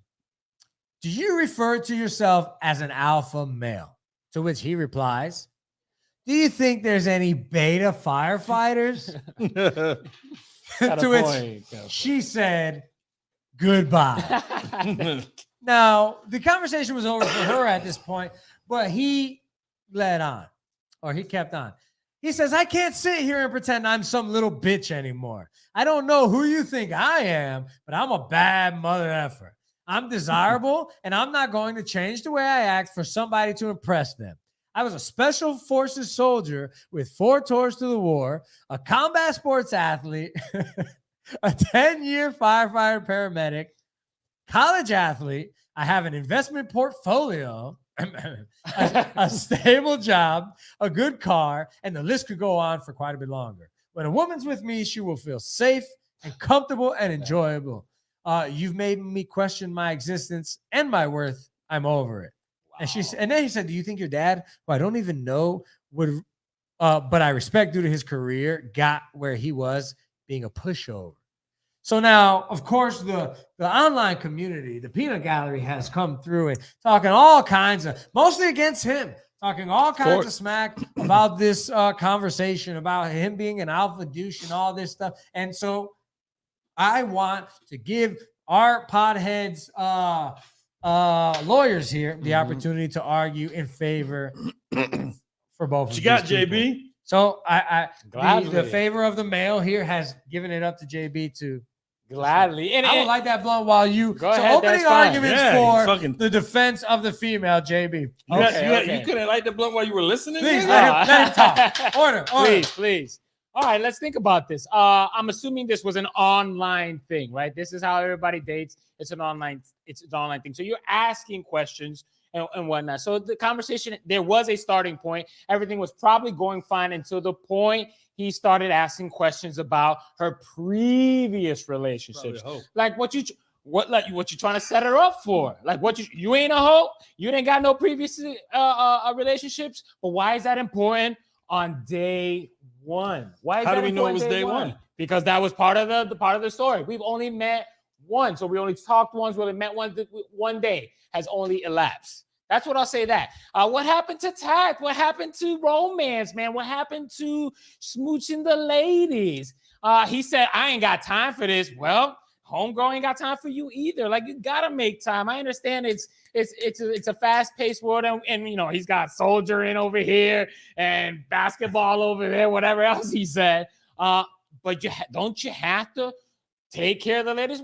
Do you refer to yourself as an alpha male? To which he replies, do you think there's any beta firefighters? To which she said, goodbye. Now, the conversation was over for her at this point, but he led on, or he kept on. He says, I can't sit here and pretend I'm some little bitch anymore. I don't know who you think I am, but I'm a bad mother effer. I'm desirable, and I'm not going to change the way I act for somebody to impress them. I was a special forces soldier with 4 tours to the war, a combat sports athlete, a 10-year firefighter paramedic, college athlete. I have an investment portfolio, a stable job, a good car, and the list could go on for quite a bit longer. When a woman's with me, she will feel safe and comfortable and enjoyable. You've made me question my existence and my worth. I'm over it. Wow. And then he said, do you think your dad, who I don't even know, would, but I respect due to his career, got where he was being a pushover? So now, of course, the online community, the peanut gallery has come through and talking all kinds of, mostly against him, talking all kinds of smack about this conversation, about him being an alpha douche and all this stuff. And so I want to give our PodHeads lawyers here the opportunity to argue in favor for both of you got, people. JB? So the favor of the male here has given it up to JB to gladly. And I would like that blunt while you go ahead. Opening arguments for the defense of the female, JB. You couldn't light the blunt while you were listening? Please let him talk. Order. Please. All right, let's think about this. I'm assuming this was an online thing, right? This is how everybody dates. It's an online thing. So you're asking questions and whatnot. So the conversation, there was a starting point. Everything was probably going fine until the point he started asking questions about her previous relationships. Like what you trying to set her up for? Like you ain't a hoe? You didn't got no previous relationships? But why is that important on day one? Why is How that do we know it was day one? Because that was part of the story. We've only met once, so we only talked once. We only met one day has only elapsed. That's what I'll say. That what happened to tact? What happened to romance, man? What happened to smooching the ladies? He said, I ain't got time for this. Well, homegirl ain't got time for you either. Like, you gotta make time. I understand it's a fast-paced world, and you know, he's got soldiering over here and basketball over there, whatever else he said. But don't you have to take care of the ladies?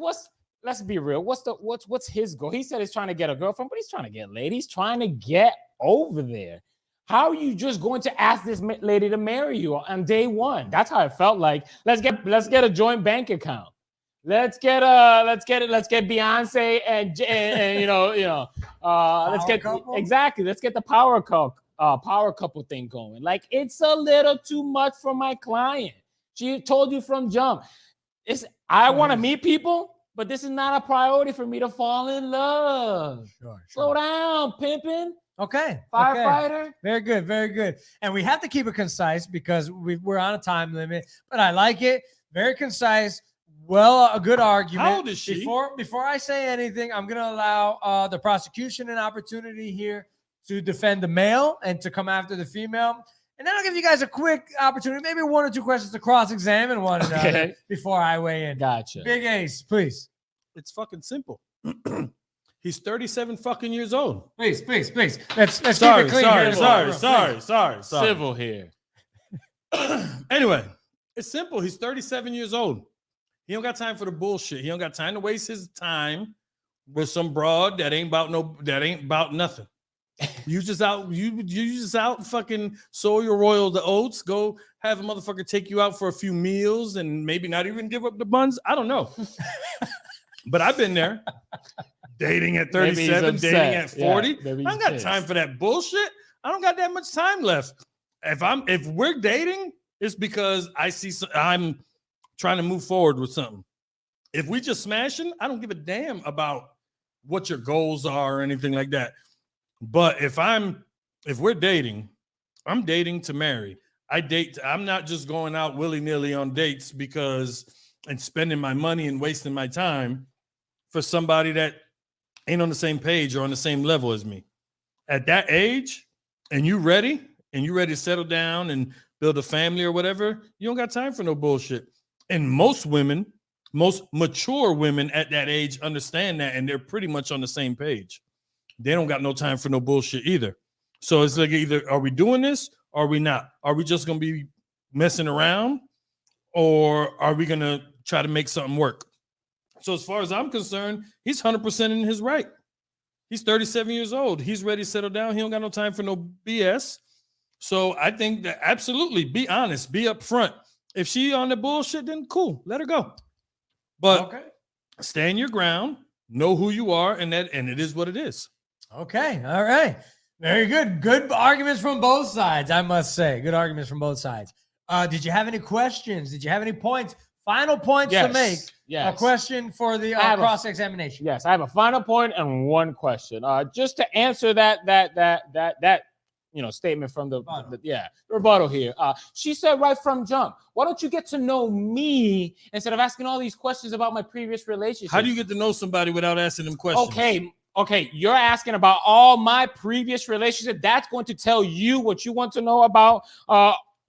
Let's be real. What's his goal? He said he's trying to get a girlfriend, but he's trying to get ladies. He's trying to get over there. How are you just going to ask this lady to marry you on day one? That's how it felt like. Let's get a joint bank account. Let's get Beyonce and let's get the power couple thing going. Like, it's a little too much for my client. She told you from jump. I want to meet people, but this is not a priority for me to fall in love. Sure. Slow down, pimping. Okay. Firefighter. Okay. Very good. Very good. And we have to keep it concise because we're on a time limit, but I like it. Very concise. Well, a good argument. How old is she? Before I say anything, I'm going to allow the prosecution an opportunity here to defend the male and to come after the female. And then I'll give you guys a quick opportunity, maybe 1 or 2 questions to cross-examine one another before I weigh in. Gotcha. Big Ace, please. It's fucking simple. He's 37 fucking years old. Please. Let's keep it clean. Sorry. Civil here. Anyway, it's simple. He's 37 years old. He don't got time for the bullshit. He don't got time to waste his time with some broad that ain't about nothing. You just out fucking sow your royal the oats. Go have a motherfucker take you out for a few meals and maybe not even give up the buns. I don't know. But I've been there. Dating at 37, dating at 40. Yeah, I don't got time for that bullshit. I don't got that much time left. If we're dating, it's because I'm trying to move forward with something. If we just smashing, I don't give a damn about what your goals are or anything like that. But if we're dating, I'm dating to marry. I'm not just going out willy-nilly on dates and spending my money and wasting my time for somebody that ain't on the same page or on the same level as me. At that age, and you ready to settle down and build a family or whatever, you don't got time for no bullshit. And most mature women at that age understand that, and they're pretty much on the same page. They don't got no time for no bullshit either. So it's like, either are we doing this or are we not? Are we just going to be messing around, or are we going to try to make something work? So as far as I'm concerned, he's 100% in his right. He's 37 years old. He's ready to settle down. He don't got no time for no BS. So I think that absolutely be honest, be upfront. If she on the bullshit, then cool, let her go. But stand your ground, know who you are, and it is what it is. Okay, all right. Very good. Good arguments from both sides, I must say. Good arguments from both sides. Did you have any questions? Did you have any points? Final points to make? Yes. A question for the cross-examination. Yes, I have a final point and one question. Just to answer that statement from the rebuttal here. She said right from jump, why don't you get to know me instead of asking all these questions about my previous relationship? How do you get to know somebody without asking them questions? Okay, you're asking about all my previous relationships. That's going to tell you what you want to know about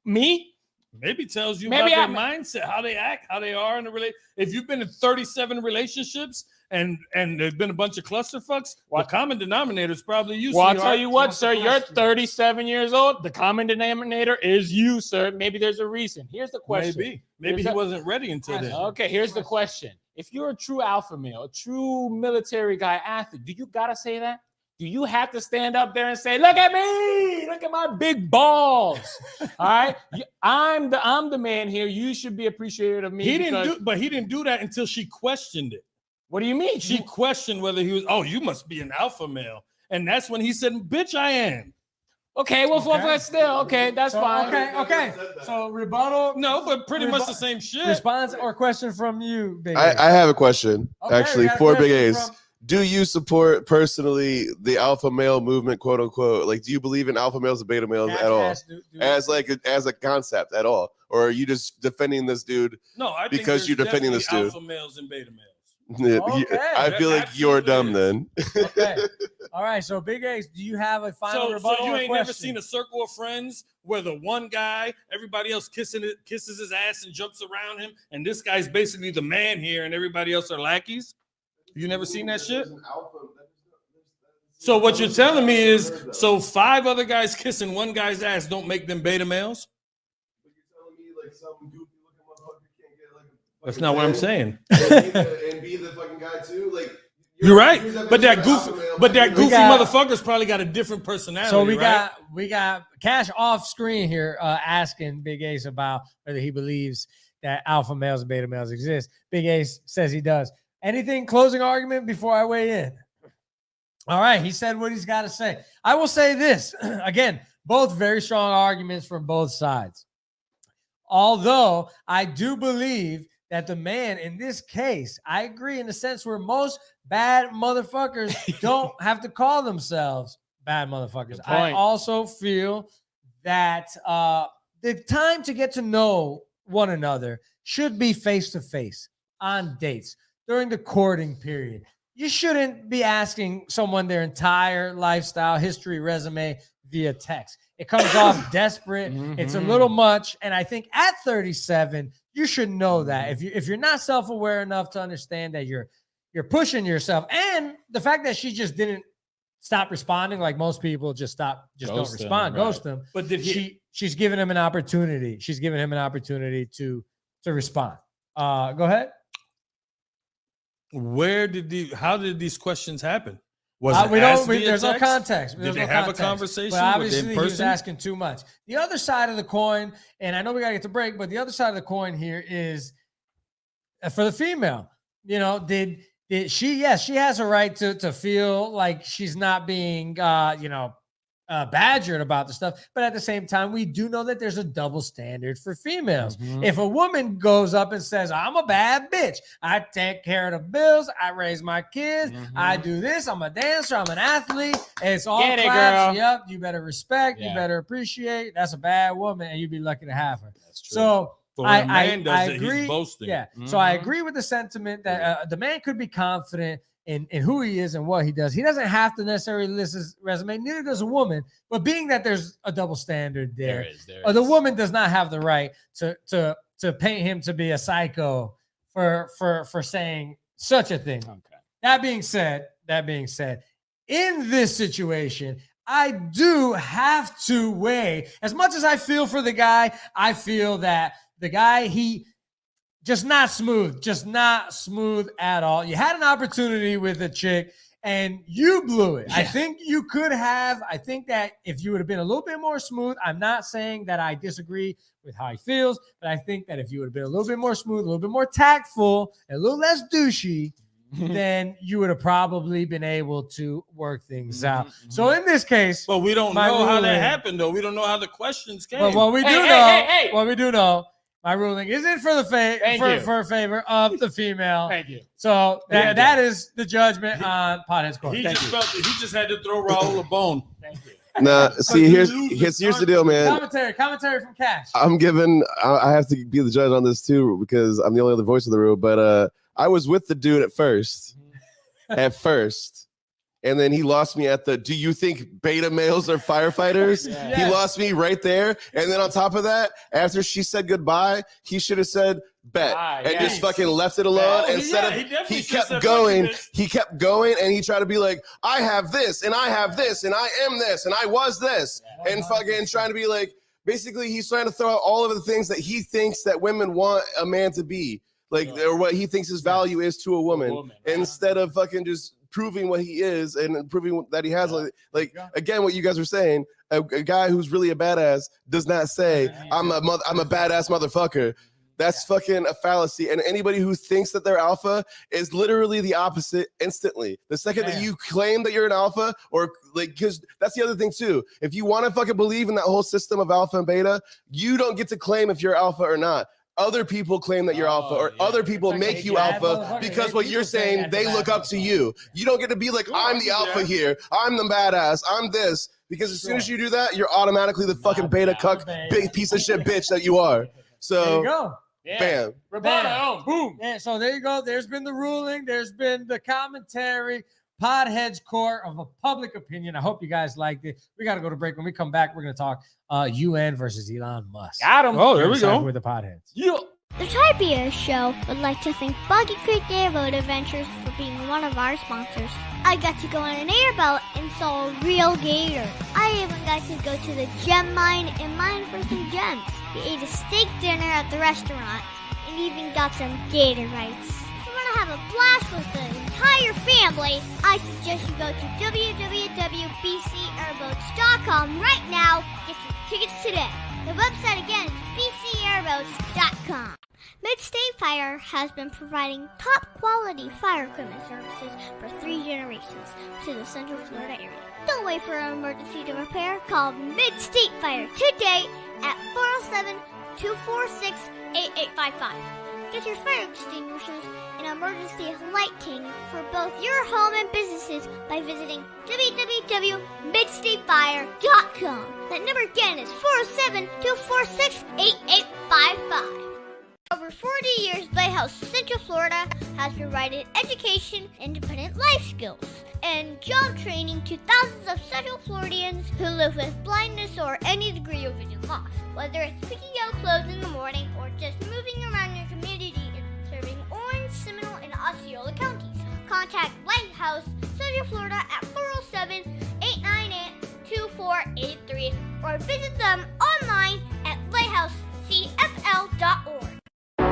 me. Maybe tells you about their mindset, how they act, how they are in a relationship. If you've been in 37 relationships and there's been a bunch of clusterfucks, the common denominator is probably you. Well, I'll tell you what, sir, you're 37 years old. The common denominator is you, sir. Maybe there's a reason. Here's the question. Maybe he wasn't ready until then. Okay, here's the question. If you're a true alpha male, a true military guy athlete, do you got to say that? Do you have to stand up there and say, look at me, look at my big balls? All right. I'm the man here. You should be appreciative of me. He didn't do that until she questioned it. What do you mean? She questioned whether he was, you must be an alpha male. And that's when he said, bitch, I am. Okay, well, still, okay, that's fine. Okay. So rebuttal. No, but pretty much the same shit. Response or question from you, Big I have a question, actually, for Big Ace. From... Do you support personally the alpha male movement, quote unquote? Like, do you believe in alpha males and beta males at all, as a concept at all, or are you just defending this dude? No, I think because you're defending this dude. Alpha males and beta males. I feel like you're dumb then. Okay. All right. So Big Ace, do you have a final rebuttal? So you ain't question? never seen a circle of friends where the one guy, everybody else kisses his ass and jumps around him, and this guy's basically the man here, and everybody else are lackeys? You never seen that shit? So what you're telling me is, 5 other guys kissing one guy's ass don't make them beta males? But you're telling me like some goofy looking motherfucker can't get like a That's not what I'm saying. and be the fucking guy too? Like you're right. But that goofy motherfucker's probably got a different personality. So we got Cash off screen here asking Big Ace about whether he believes that alpha males and beta males exist. Big Ace says he does. Anything closing argument before I weigh in? All right, he said what he's got to say. I will say this. Again, both very strong arguments from both sides. Although I do believe that the man in this case, I agree in the sense where most bad motherfuckers don't have to call themselves bad motherfuckers. I also feel that the time to get to know one another should be face-to-face on dates. During the courting period, you shouldn't be asking someone their entire lifestyle, history, resume via text. It comes off desperate. It's a little much. And I think at 37, you should know that. If you're not self-aware enough to understand that you're pushing yourself, and the fact that she just didn't stop responding, like most people just don't respond, ghost them. But she's giving him an opportunity. She's giving him an opportunity to respond. Go ahead. How did these questions happen? There's no context. Did they have a conversation? But obviously, he was asking too much. The other side of the coin, and I know we got to get to break, but the other side of the coin here is for the female. You know, did she? Yes, she has a right to feel like she's not being, badgered about the stuff. But at the same time, we do know that there's a double standard for females. If a woman goes up and says, I'm a bad bitch, I take care of the bills, I raise my kids, I do this, I'm a dancer, I'm an athlete, it's all claps. Yep, you better respect, you better appreciate. That's a bad woman, and you'd be lucky to have her. That's true. So I agree. He's boasting. Yeah. So I agree with the sentiment that the man could be confident in who he is and what he does. He doesn't have to necessarily list his resume. Neither does a woman. But being that there's a double standard there the woman does not have the right to paint him to be a psycho for saying such a thing. Okay. That being said, in this situation, I do have to weigh. As much as I feel for the guy, I feel that the guy, just not smooth at all. You had an opportunity with a chick and you blew it. Yeah. I think you could have. I think that if you would have been a little bit more smooth, I'm not saying that I disagree with how he feels, but I think that if you would have been a little bit more smooth, a little bit more tactful, and a little less douchey, then you would have probably been able to work things out. So in this case, but we don't know how that happened, though. We don't know how the questions came. But what we do know, my ruling isn't for for a favor of the female. Thank you. So that is the judgment on PodHeads Court. He just had to throw Raul a bone. Thank you. Nah, see, here's the deal, man. Commentary from Cash. I have to be the judge on this too because I'm the only other voice in the room. But I was with the dude at first, and then he lost me at the, do you think beta males are firefighters? Yeah. He lost me right there. And then on top of that, after she said goodbye, he should have said bet and just fucking left it alone. He kept going, and he tried to be like, I have this, and I have this, and I am this, and I was this. Yeah. And fucking trying to be like, basically he's trying to throw out all of the things that he thinks that women want a man to be. Like, or what he thinks his value is to a woman. Instead of fucking just proving what he is and proving that he has, like again, what you guys were saying, a guy who's really a badass does not say, I'm a badass motherfucker. That's fucking a fallacy. And anybody who thinks that they're alpha is literally the opposite instantly. The second that you claim that you're an alpha, or like, because that's the other thing too. If you want to fucking believe in that whole system of alpha and beta, you don't get to claim if you're alpha or not. Other people claim that you're alpha, or other people make you alpha because what you're saying, they look up to you. You don't get to be like, I'm the alpha here. I'm the badass. I'm this. Because as soon as you do that, you're automatically the fucking beta cuck, big piece of shit bitch that you are. So there you go. Bam. Bam. Boom. Yeah, so there you go. There's been the ruling. There's been the commentary. PodHeads Court of a public opinion. I hope you guys liked it. We got to go to break. When we come back, we're going to talk UN versus Elon Musk. Got him. Oh, there we go. With the PodHeads. The PodHeads Show would like to thank Buggy Creek Airboat Adventures for being one of our sponsors. I got to go on an airboat and saw a real gator. I even got to go to the gem mine and mine for some gems. We ate a steak dinner at the restaurant and even got some gator bites. Have a blast with the entire family, I suggest you go to www.bcairboats.com right now. Get your tickets today. The website again is bcairboats.com. Mid-State Fire has been providing top quality fire equipment services for 3 generations to the Central Florida area. Don't wait for an emergency to repair. Call Mid-State Fire today at 407-246-8855. Get your fire extinguishers and emergency lighting for both your home and businesses by visiting www.midstatefire.com. That number again is 407-246-8855. Over 40 years, Lighthouse Central Florida has provided education, independent life skills, and job training to thousands of Central Floridians who live with blindness or any degree of vision loss. Whether it's picking out clothes in the morning or just moving around your community and serving Orange, Seminole, and Osceola counties. Contact Lighthouse Central Florida at 407-898-2483 or visit them online at lighthousecfl.org.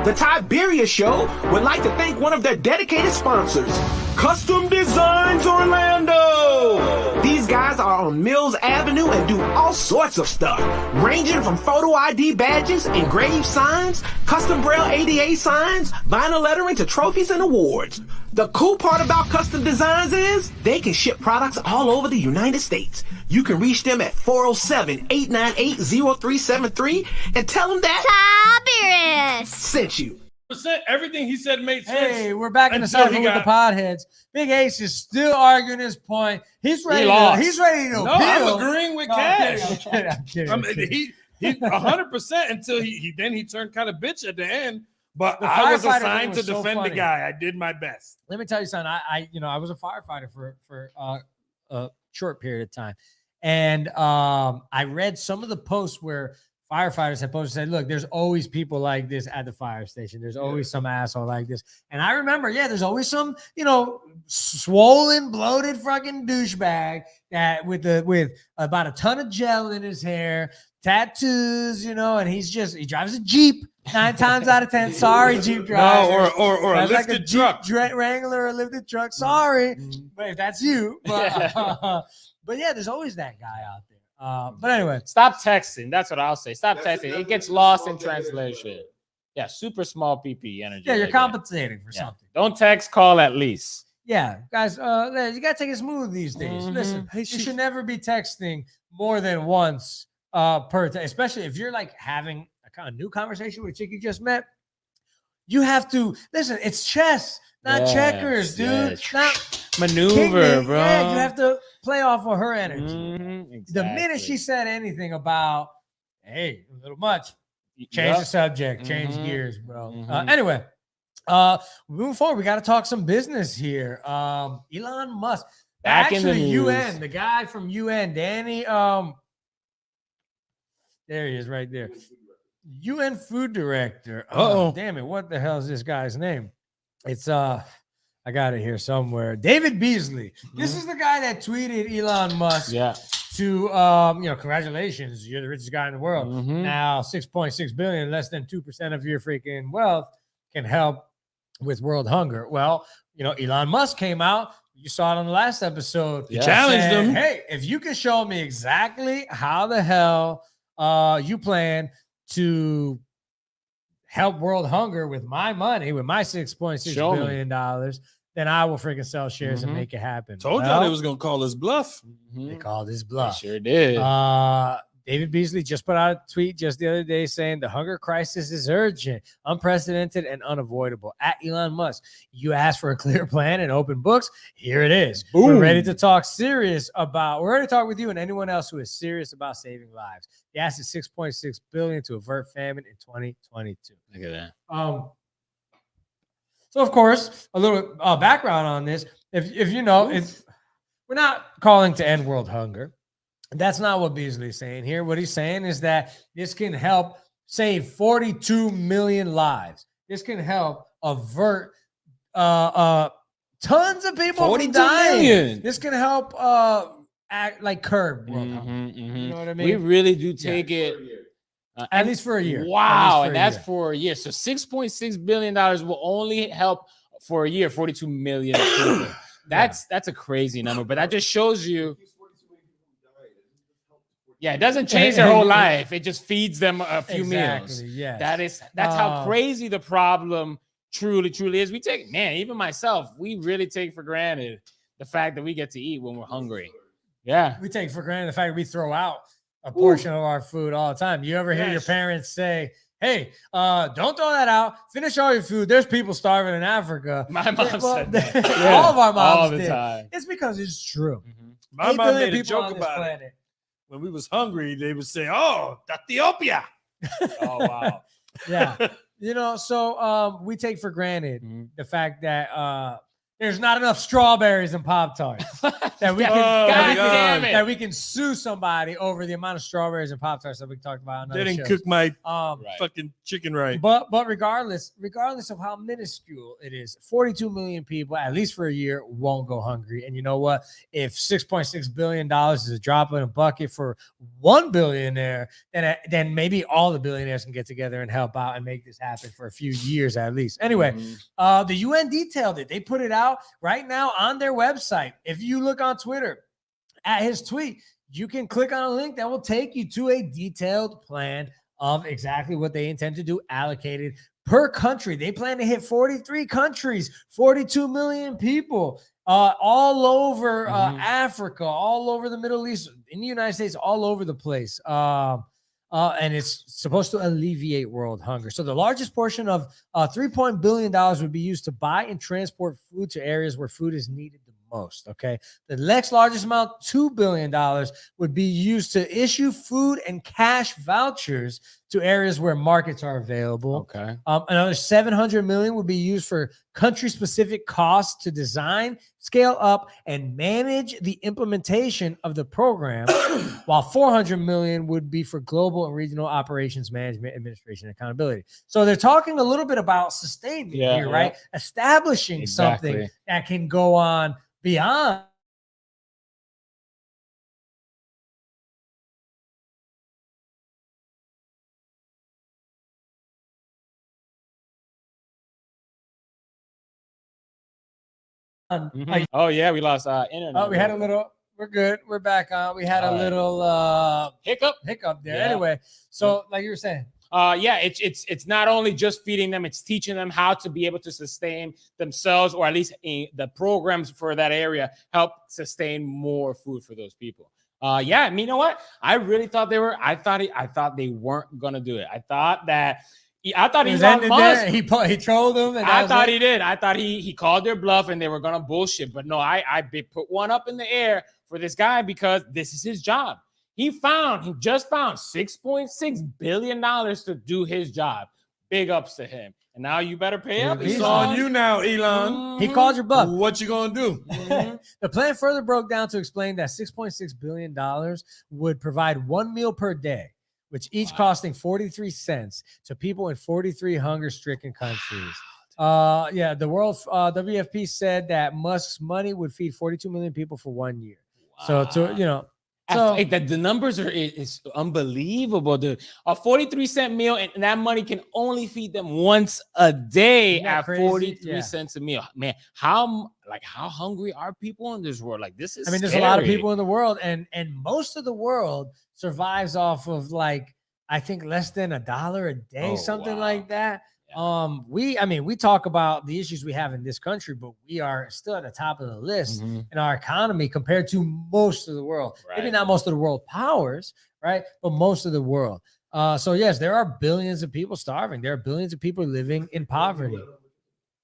The Tiberia Show would like to thank one of their dedicated sponsors, Custom Designs Orlando. These guys are on Mills Avenue and do all sorts of stuff, ranging from photo ID badges, engraved signs, custom braille ADA signs, vinyl lettering to trophies and awards. The cool part about Custom Designs is they can ship products all over the United States. You can reach them at 407-898-0373 and tell them that Tiberius sent you. Everything he said made sense. Hey, we're back in the cipher with the PodHeads. Big Ace is still arguing his point. He's ready. He's ready to appeal. I'm agreeing with Cash. I'm kidding. He 100% until he turned kind of bitch at the end. But The I was firefighter assigned to thing was so defend funny. the guy. I did my best. Let me tell you something. I was a firefighter for a short period of time, and I read some of the posts where firefighters had posted said, "Look, there's always people like this at the fire station. There's always some asshole like this." And I remember, there's always some, swollen, bloated, fucking douchebag that with about a ton of gel in his hair, tattoos, and he drives a Jeep 9 times out of 10. Sorry, Jeep driver. No, or a Drives like lifted truck. Jeep Wrangler or a lifted truck. Sorry, but if that's you. But yeah, there's always that guy out there. But anyway, Stop texting. That's what I'll say. Stop texting. It gets lost in translation. Yeah, super small PP energy. yeah, you're right there. compensating for something. Don't text, call at least. Yeah, guys, you gotta take it smooth these days. Listen, you should never be texting more than once per text, especially if you're like having a kind of new conversation with a chick you just met. You have to listen. It's chess, not checkers, dude. yes. Not Maneuver, king, bro. Yeah, you have to play off of her energy. Exactly. The minute she said anything about, hey, a little much, change the subject, change gears, bro. Anyway, moving forward, we got to talk some business here. Elon Musk, Back in the actually, news. UN, the guy from UN, Danny, there he is right there. UN food director. Damn it. What the hell is this guy's name? It's, I got it here somewhere. David Beasley. This is the guy that tweeted Elon Musk to, congratulations, you're the richest guy in the world. Now, 6.6 billion, less than 2% of your freaking wealth can help with world hunger. Well, Elon Musk came out. You saw it on the last episode. He challenged him. Hey, if you can show me exactly how the hell you plan to help world hunger with my money, with my $6.6 billion, then I will freaking sell shares and make it happen. Told y'all they was gonna call his bluff. They called his bluff. Sure did. David Beasley just put out a tweet just the other day saying the hunger crisis is urgent, unprecedented, and unavoidable. At Elon Musk, you asked for a clear plan and open books. Here it is. Boom. We're ready to talk we're ready to talk with you and anyone else who is serious about saving lives. The ask is $6.6 billion to avert famine in 2022. Look at that. So of course, a little background on this. If you know, we're not calling to end world hunger. That's not what Beasley's saying here. What he's saying is that this can help save 42 million lives. This can help avert tons of people from dying. Million. This can help curb world hunger. You know what I mean? We really do take it at least for a year. Wow, and that's for a year. So $6.6 billion will only help for a year, 42 million people. That's a crazy number, but that just shows you. Yeah, it doesn't change their whole life. It just feeds them a few meals. Yes. That's how crazy the problem truly is. We take, even myself, we really take for granted the fact that we get to eat when we're hungry. Yeah. We take for granted the fact that we throw out a portion of our food all the time. You ever hear your parents say, hey, don't throw that out. Finish all your food. There's people starving in Africa. My mom said that. All of our moms all the did. time. It's because it's true. My mom made a joke about it. When we was hungry, they would say, "Oh, Ethiopia." Oh wow. Yeah. So we take for granted the fact that there's not enough strawberries in Pop-Tarts that we can that we can sue somebody over the amount of strawberries and Pop-Tarts that we talked about. They didn't cook my fucking chicken right. But regardless of how minuscule it is, 42 million people, at least for a year, won't go hungry. And you know what? If $6.6 billion is a drop in a bucket for one billionaire, then maybe all the billionaires can get together and help out and make this happen for a few years at least. Anyway, the UN detailed it. They put it out right now on their website. If you look on Twitter at his tweet, you can click on a link that will take you to a detailed plan of exactly what they intend to do, allocated per country. They plan to hit 43 countries, 42 million people, all over Africa, all over the Middle East, in the United States, all over the place. And it's supposed to alleviate world hunger. So the largest portion of $3 billion would be used to buy and transport food to areas where food is needed the most. Okay. The next largest amount, $2 billion, would be used to issue food and cash vouchers to areas where markets are available. Okay. Another $700 million would be used for country-specific costs to design, scale up, and manage the implementation of the program, while $400 million would be for global and regional operations management, administration, and accountability. So they're talking a little bit about sustainment here, right? Establishing something that can go on beyond Oh yeah, we lost internet. Oh, we had a little. We're good. We're back on. We had a little hiccup there. Anyway, so like you were saying, yeah, it's not only just feeding them; it's teaching them how to be able to sustain themselves, or at least the programs for that area help sustain more food for those people. Yeah, I mean, you know what? I really thought they were. I thought they weren't gonna do it. I thought Elon Musk. He trolled them. And I thought he did. I thought he called their bluff and they were gonna bullshit. But no, I put one up in the air for this guy because this is his job. He just found $6.6 billion to do his job. Big ups to him. And now you better pay up. It's on you now, Elon. He called your bluff. What you gonna do? The plan further broke down to explain that $6.6 billion would provide one meal per day, which each costing 43 cents to people in 43 hunger-stricken countries. The world WFP said that Musk's money would feed 42 million people for 1 year. Wow. So the numbers is unbelievable, dude. A 43-cent meal, and that money can only feed them once a day at 43 cents a meal. Man, how hungry are people in this world? Like, this is there's a lot of people in the world, and most of the world survives off of I think less than $1 a day, something like that. We talk about the issues we have in this country, but we are still at the top of the list in our economy compared to most of the world. Right. Maybe not most of the world powers, right? But most of the world. So yes, there are billions of people starving. There are billions of people living in poverty.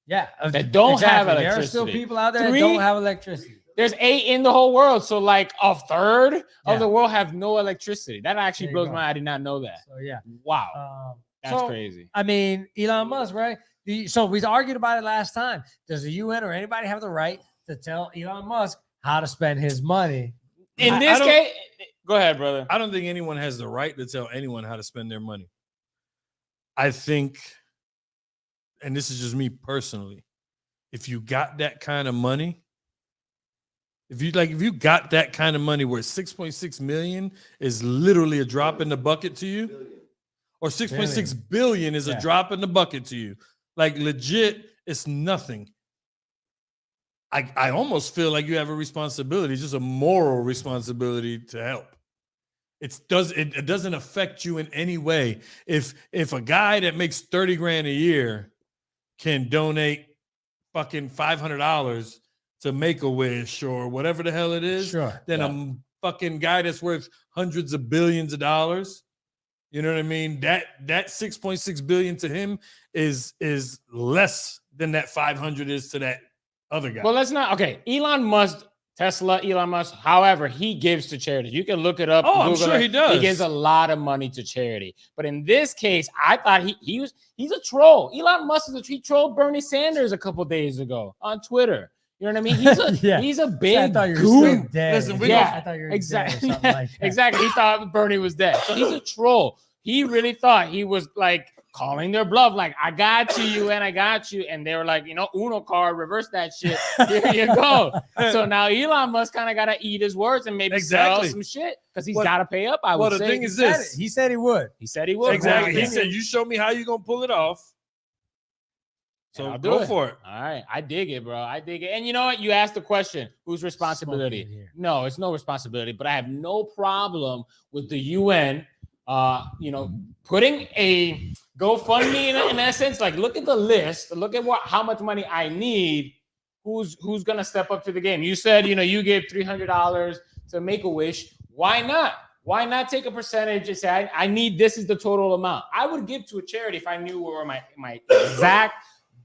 Yeah, that don't have electricity. There are still people out there that don't have electricity. There's 8 in the whole world. So like a third of the world have no electricity. That actually blows my mind. I did not know that. So yeah. Wow. That's crazy. I mean, Elon Musk, right? So we argued about it last time. Does the UN or anybody have the right to tell Elon Musk how to spend his money? In this case, go ahead, brother. I don't think anyone has the right to tell anyone how to spend their money. I think, and this is just me personally, if you got that kind of money, if you got that kind of money where 6.6 million is literally a drop in the bucket to you, or 6.6 billion is a drop in the bucket to you, like legit, it's nothing. I almost feel like you have a responsibility, just a moral responsibility to help. It doesn't affect you in any way. If a guy that makes 30 grand a year can donate fucking $500 to Make-A-Wish or whatever the hell it is, then a fucking guy that's worth hundreds of billions of dollars, you know what I mean? That 6.6 billion to him is less than that 500 is to that other guy. Well, let's not. Okay, Elon Musk Tesla, Elon Musk, however, he gives to charity. You can look it up. Oh, I'm Google sure it. he does. He gives a lot of money to charity. But in this case, I thought he's a troll. Elon Musk he trolled Bernie Sanders a couple days ago on Twitter. You know what I mean? He's a big I thought you were goon. still dead. Listen, I thought you were exactly. dead or something like that. Exactly. He thought Bernie was dead. So he's a troll. He really thought he was like calling their bluff, like, I got you, and I got you. And they were like, Uno card, reverse that shit. Here you go. So now Elon Musk kind of got to eat his words and maybe sell some shit because he's got to pay up, I would say. Well, the thing is this. He said he would. He said he would. Exactly. He said, you show me how you're going to pull it off. So I'll go do it. for it. All right. I dig it, bro. I dig it. And you know what? You asked the question, whose responsibility? No, it's no responsibility, but I have no problem with the UN, putting a GoFundMe in essence. Like, look at the list. Look at how much money I need. Who's going to step up to the game? You said, you gave $300 to Make-A-Wish. Why not? Why not take a percentage and say, I need, this is the total amount. I would give to a charity if I knew where my exact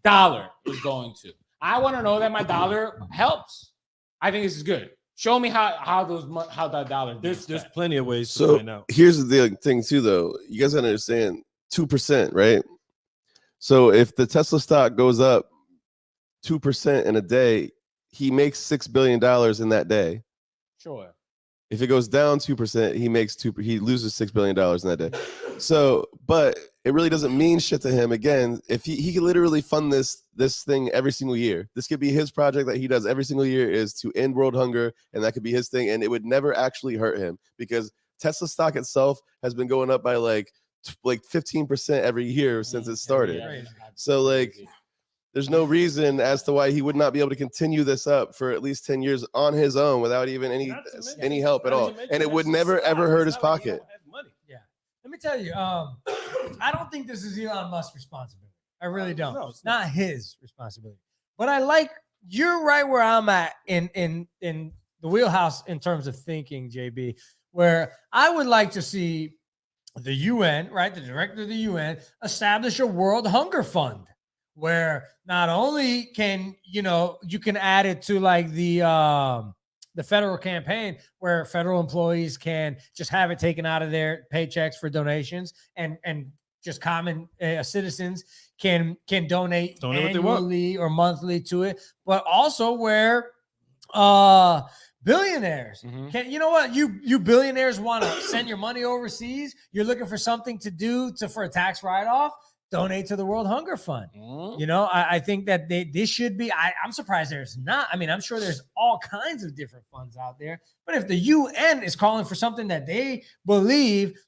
dollar is going to. I want to know that my dollar helps. I think this is good. Show me how that dollar. There's plenty of ways to find out. Here's the thing too, though. You guys gotta understand 2%, right? So if the Tesla stock goes up 2% in a day, he makes $6 billion in that day. Sure. If it goes down 2%, he loses $6 billion in that day. So, but it really doesn't mean shit to him. Again, if he could literally fund this thing every single year. This could be his project that he does every single year, is to end world hunger, and that could be his thing, and it would never actually hurt him because Tesla stock itself has been going up by like 15% every year since it started. So there's no reason as to why he would not be able to continue this up for at least 10 years on his own without even any help at all. And it would never, ever hurt his pocket. Yeah. Let me tell you, I don't think this is Elon Musk's responsibility. I really don't. No, it's not his responsibility. But you're right where I'm at in the wheelhouse in terms of thinking, JB, where I would like to see the UN, right, the director of the UN, establish a World Hunger Fund, where not only can you can add it to like the federal campaign, where federal employees can just have it taken out of their paychecks for donations, and just common citizens can donate annually or monthly to it, but also where billionaires can, you billionaires want to send your money overseas, you're looking for something to do for a tax write-off, donate to the World Hunger Fund. I think that this should be, I'm surprised there's not. I mean, I'm sure there's all kinds of different funds out there, but if the UN is calling for something that they believe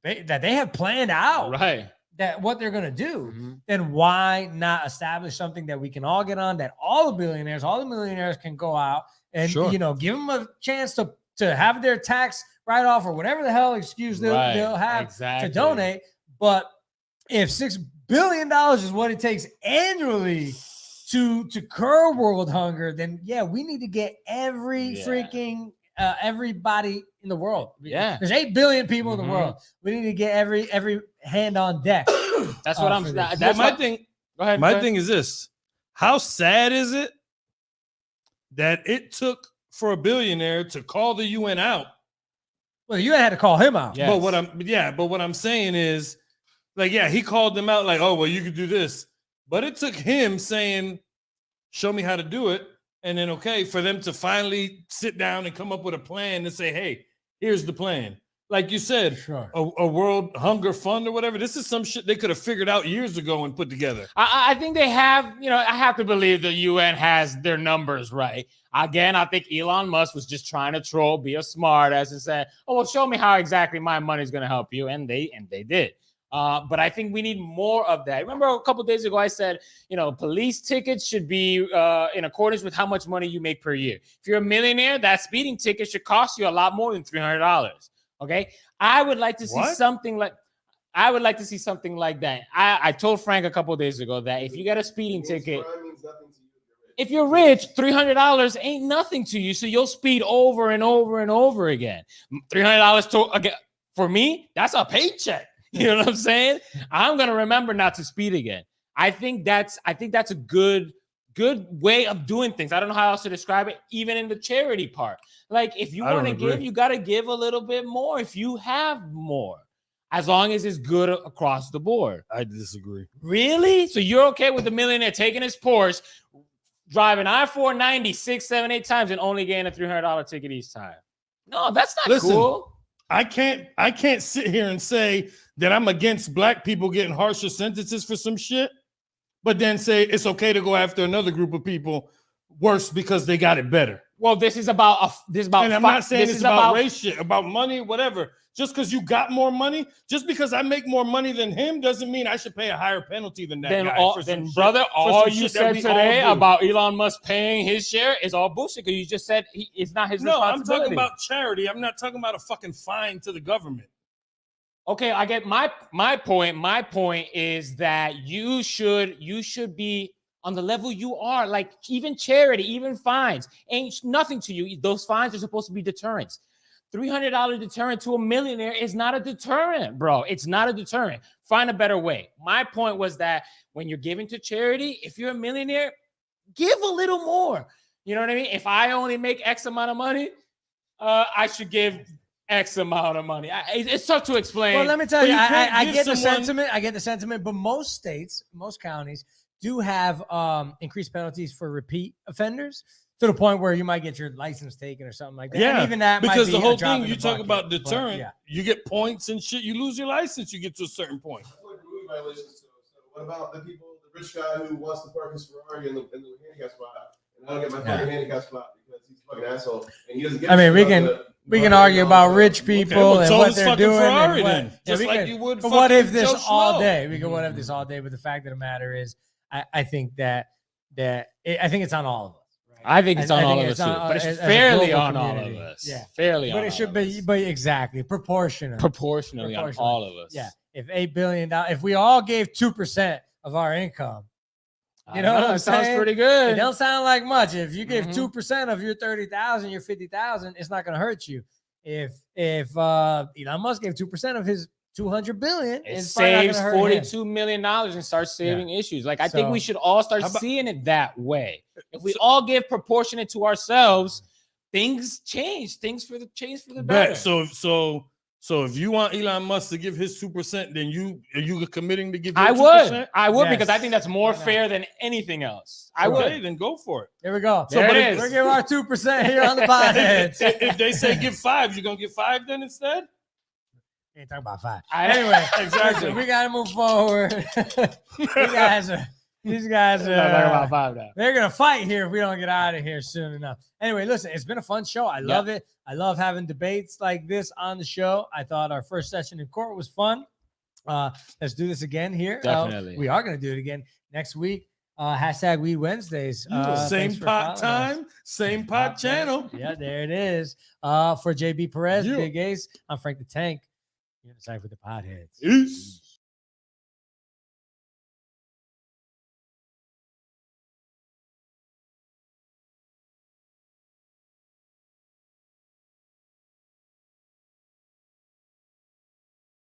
that they have planned out, right, that what they're going to do, then why not establish something that we can all get on, that all the billionaires, all the millionaires can go out and, give them a chance to have their tax write-off or whatever the hell excuse they'll have to donate. But if $6 billion is what it takes annually to curb world hunger, then we need to get freaking everybody in the world. Yeah, there's 8 billion people in the world. We need to get every hand on deck. That's what I'm. That's my thing. Go ahead. My thing is this: how sad is it that it took for a billionaire to call the UN out? Well, the UN had to call him out. Yes. But what I'm saying is, he called them out like, oh, well, you could do this. But it took him saying, show me how to do it. And then, for them to finally sit down and come up with a plan and say, hey, here's the plan. Like you said, a World Hunger Fund or whatever. This is some shit they could have figured out years ago and put together. I think they have, I have to believe the UN has their numbers right. Again, I think Elon Musk was just trying to troll, be a smart ass and say, oh, well, show me how exactly my money's going to help you. And they did. But I think we need more of that. Remember a couple of days ago, I said, police tickets should be in accordance with how much money you make per year. If you're a millionaire, that speeding ticket should cost you a lot more than $300. Okay. I would like to see something like that. I told Frank a couple of days ago that if you get a speeding ticket, if you're rich, $300 ain't nothing to you. So you'll speed over and over and over again. $300 for me, that's a paycheck. You know what I'm saying? I'm gonna remember not to speed again. I think that's a good good way of doing things. I don't know how else to describe it, even in the charity part. Like, if you want to give, you got to give a little bit more if you have more, as long as it's good across the board. I disagree. Really? So you're okay with the millionaire taking his Porsche, driving I-490 6, 7, 8 times and only getting a $300 ticket each time? No, that's not cool. I can't sit here and say that I'm against black people getting harsher sentences for some shit, but then say it's okay to go after another group of people worse because they got it better. Well, this is about and I'm not saying it's about race shit, about money, whatever. Just because you got more money, just because I make more money than him, doesn't mean I should pay a higher penalty than that guy. All you said today about Elon Musk paying his share is all bullshit. Because you just said it's not his responsibility. I'm talking about charity. I'm not talking about a fucking fine to the government. Okay, I get my point. My point is that you should be on the level you are. Like, even charity, even fines ain't nothing to you. Those fines are supposed to be deterrents. $300 deterrent to a millionaire is not a deterrent, bro. It's not a deterrent. Find a better way. My point was that when you're giving to charity, if you're a millionaire, give a little more. You know what I mean? If I only make X amount of money, I should give X amount of money. It's tough to explain. Well, let me tell you, I get the sentiment. I get the sentiment, but most states, most counties do have increased penalties for repeat offenders, to the point where you might get your license taken or something like that. Yeah, and even that because might be the whole a drop thing in you the talk bucket, about deterrent, yeah. you get points and shit. You lose your license, you get to a certain point. Violations. So what about the rich guy who wants to park his Ferrari in the handicap spot, and I don't get my fucking handicap spot because he's a fucking asshole, and he doesn't get. I mean, we can argue about rich people and what they're doing. Ferrari, and then. Just like you would. But what if this all day? We can what if this all day. But the fact of the matter is, I think I think it's on all of us. I think it's on all of us too, but it's fairly on all of us. Yeah, fairly. But it should be, but exactly proportionally on all of us. Yeah, if $8 billion, if we all gave 2% of our income, you know what I'm saying? Sounds pretty good. It don't sound like much. If you give 2% of your 30,000, your 50,000, it's not going to hurt you. If Elon Musk gave 2% of his 200 billion, it saves $42 million and starts saving issues. Like, I think we should all start seeing it that way. If we all give proportionate to ourselves, things change. Things change for the better. So if you want Elon Musk to give his 2%, then are you committing to give? I 2%? I would because I think that's more fair than anything else. I would. Then go for it. Here we go. So we're giving our 2% here on the PodHeads. If they say give 5, you're gonna give 5 then instead? Ain't talking about 5. Anyway, exactly. We gotta move forward. These guys are talking about 5 now. They're gonna fight here if we don't get out of here soon enough. Anyway, listen, it's been a fun show. I love it. I love having debates like this on the show. I thought our first session in court was fun. Let's do this again here. Definitely. We are gonna do it again next week. Hashtag Weed Wednesdays. Same pot time, same pot channel. Yeah, there it is. For JB Perez, Yeah. Big Ace, I'm Frank the Tank. You're in the Cipher with the PodHeads. Peace.